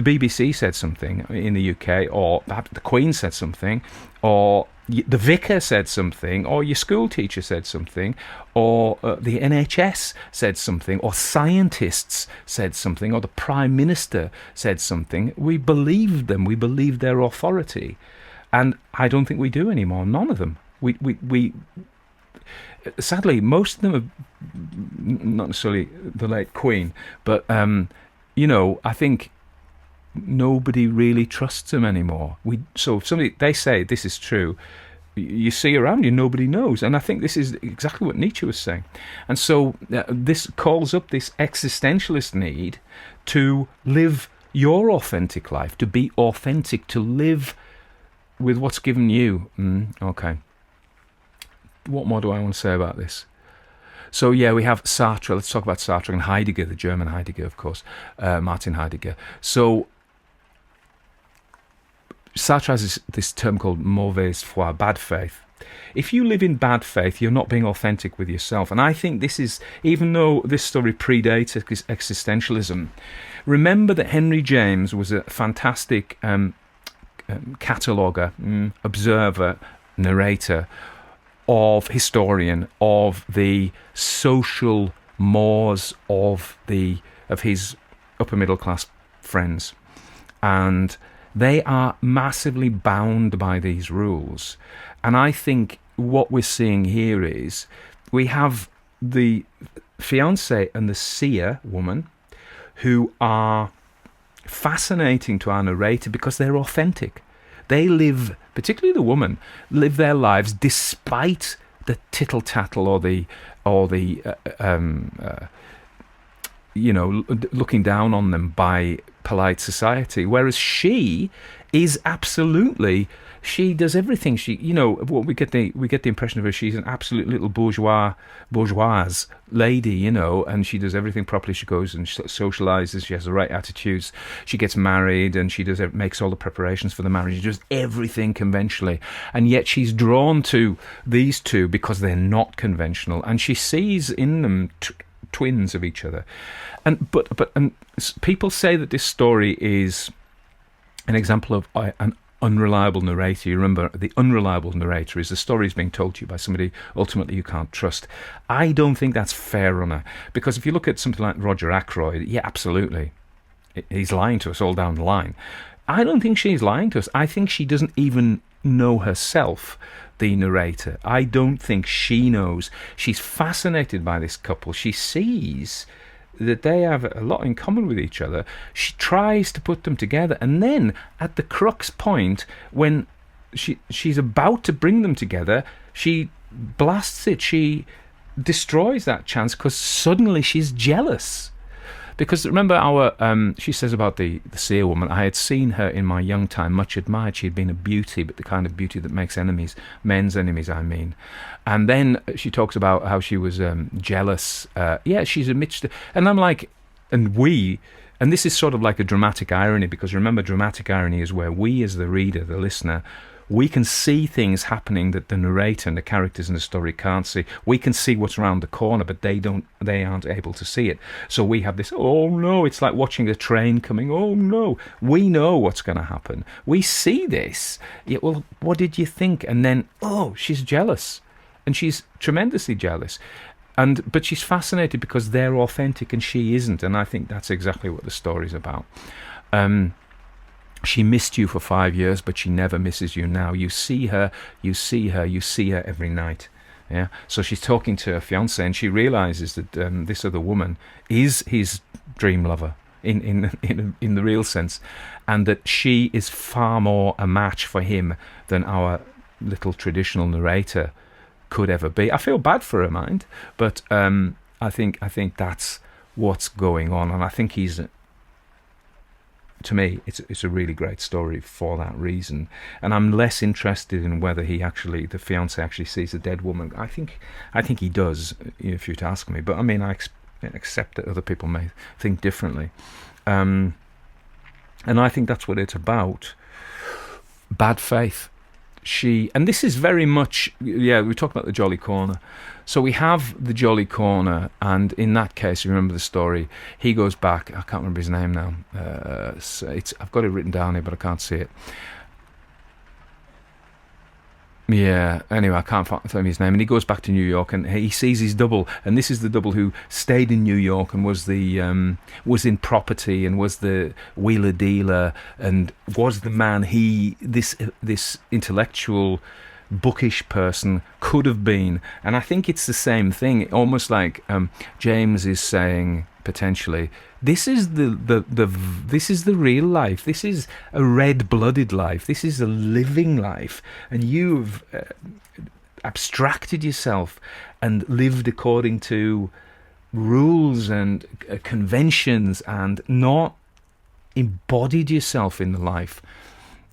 S3: BBC said something in the UK, or perhaps the Queen said something, or the vicar said something, or your school teacher said something, or the NHS said something, or scientists said something, or the Prime Minister said something, we believed them. We believed their authority. And I don't think we do anymore. None of them. We sadly, most of them are not necessarily the late Queen, but I think nobody really trusts them anymore. So if they say this is true, you see around you, nobody knows. And I think this is exactly what Nietzsche was saying. And so this calls up this existentialist need to live your authentic life, to be authentic, to live with what's given you. Okay. What more do I want to say about this? So yeah, we have Sartre. Let's talk about Sartre and Heidegger, the German Heidegger, of course, Martin Heidegger. So Sartre has this term called mauvaise foi, bad faith. If you live in bad faith, you're not being authentic with yourself. And I think this is, even though this story predates existentialism, remember that Henry James was a fantastic cataloguer, observer, narrator, historian of the social mores of his upper middle class friends, and they are massively bound by these rules. And I think what we're seeing here is we have the fiancé and the seer woman who are fascinating to our narrator because they're authentic. They live, particularly the woman, live their lives despite the tittle tattle or the looking down on them by polite society. Whereas she is absolutely, she does everything. She, what we get the impression of her. She's an absolute little bourgeoise lady, and she does everything properly. She goes and socializes. She has the right attitudes. She gets married, and she makes all the preparations for the marriage. She does everything conventionally, and yet she's drawn to these two because they're not conventional, and she sees in them twins of each other. And but people say that this story is an example of an unreliable narrator. You remember, the unreliable narrator is the story is being told to you by somebody ultimately you can't trust. I don't think that's fair, Runner, because if you look at something like Roger Ackroyd, yeah, absolutely, he's lying to us all down the line. I don't think she's lying to us. I think she doesn't even know herself, the narrator. I don't think she knows. She's fascinated by this couple. She sees that they have a lot in common with each other. She tries to put them together, and then at the crux point, when she's about to bring them together, she blasts it. She destroys that chance because suddenly she's jealous. Because remember she says about the seer woman, I had seen her in my young time, much admired. She had been a beauty, but the kind of beauty that makes enemies, men's enemies, I mean. And then she talks about how she was jealous. She's a mixture. And I'm like, and this is sort of like a dramatic irony, because remember, dramatic irony is where we as the reader, the listener, we can see things happening that the narrator and the characters in the story can't see. We can see what's around the corner, but they aren't able to see it. So we have this, oh no, it's like watching a train coming, oh no. We know what's going to happen. We see this. Yeah, well, what did you think? And then, oh, she's jealous. And she's tremendously jealous. But she's fascinated because they're authentic and she isn't. And I think that's exactly what the story's about. She missed you for 5 years, but she never misses you now. You see her every night. Yeah. So she's talking to her fiancé, and she realizes that this other woman is his dream lover in the real sense, and that she is far more a match for him than our little traditional narrator could ever be. I feel bad for her, mind, but I think that's what's going on, and I think to me, it's a really great story for that reason. And I'm less interested in whether the fiancé actually sees a dead woman. I think he does, if you'd ask me. But I mean, I accept that other people may think differently. And I think that's what it's about. Bad faith. And this is very much, we talk about the Jolly Corner. So we have the Jolly Corner, and in that case, you remember the story, he goes back, I can't remember his name now, I've got it written down here, but I can't see it. Yeah, anyway, I can't find his name, and he goes back to New York, and he sees his double, and this is the double who stayed in New York and was in property and was the wheeler dealer and was the man this intellectual, bookish person could have been. And I think it's the same thing, almost like James is saying, potentially. This is this is the real life. This is a red-blooded life. This is a living life, and you've abstracted yourself and lived according to rules and conventions, and not embodied yourself in the life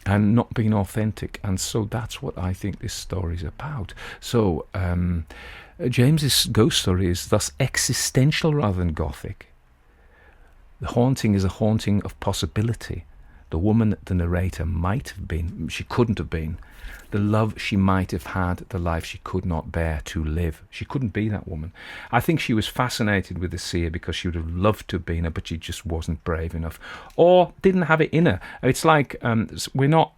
S3: and not being authentic. And so that's what I think this story is about. So James's ghost story is thus existential rather than gothic. The haunting is a haunting of possibility. The woman the narrator might have been, she couldn't have been. The love she might have had, the life she could not bear to live. She couldn't be that woman. I think she was fascinated with the seer because she would have loved to have been her, but she just wasn't brave enough, or didn't have it in her. It's like, we're not,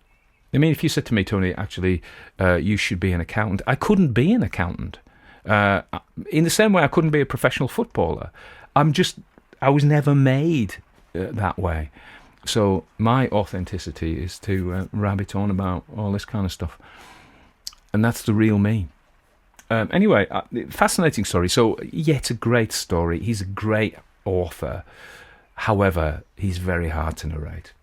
S3: I mean, if you said to me, Tony, actually, you should be an accountant, I couldn't be an accountant. In the same way I couldn't be a professional footballer. I was never made that way. So my authenticity is to rabbit on about all this kind of stuff. And that's the real me. Anyway, fascinating story. So, yeah, it's a great story. He's a great author. However, he's very hard to narrate.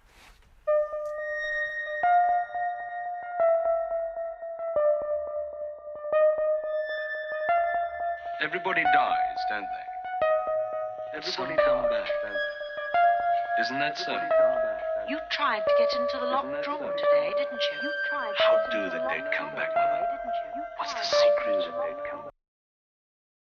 S1: Everybody dies, don't they? Everybody come back, don't they? Isn't that so?
S2: You tried to get into the locked drawer today, didn't you?
S1: How do the dead come back, Mother? What's the secret?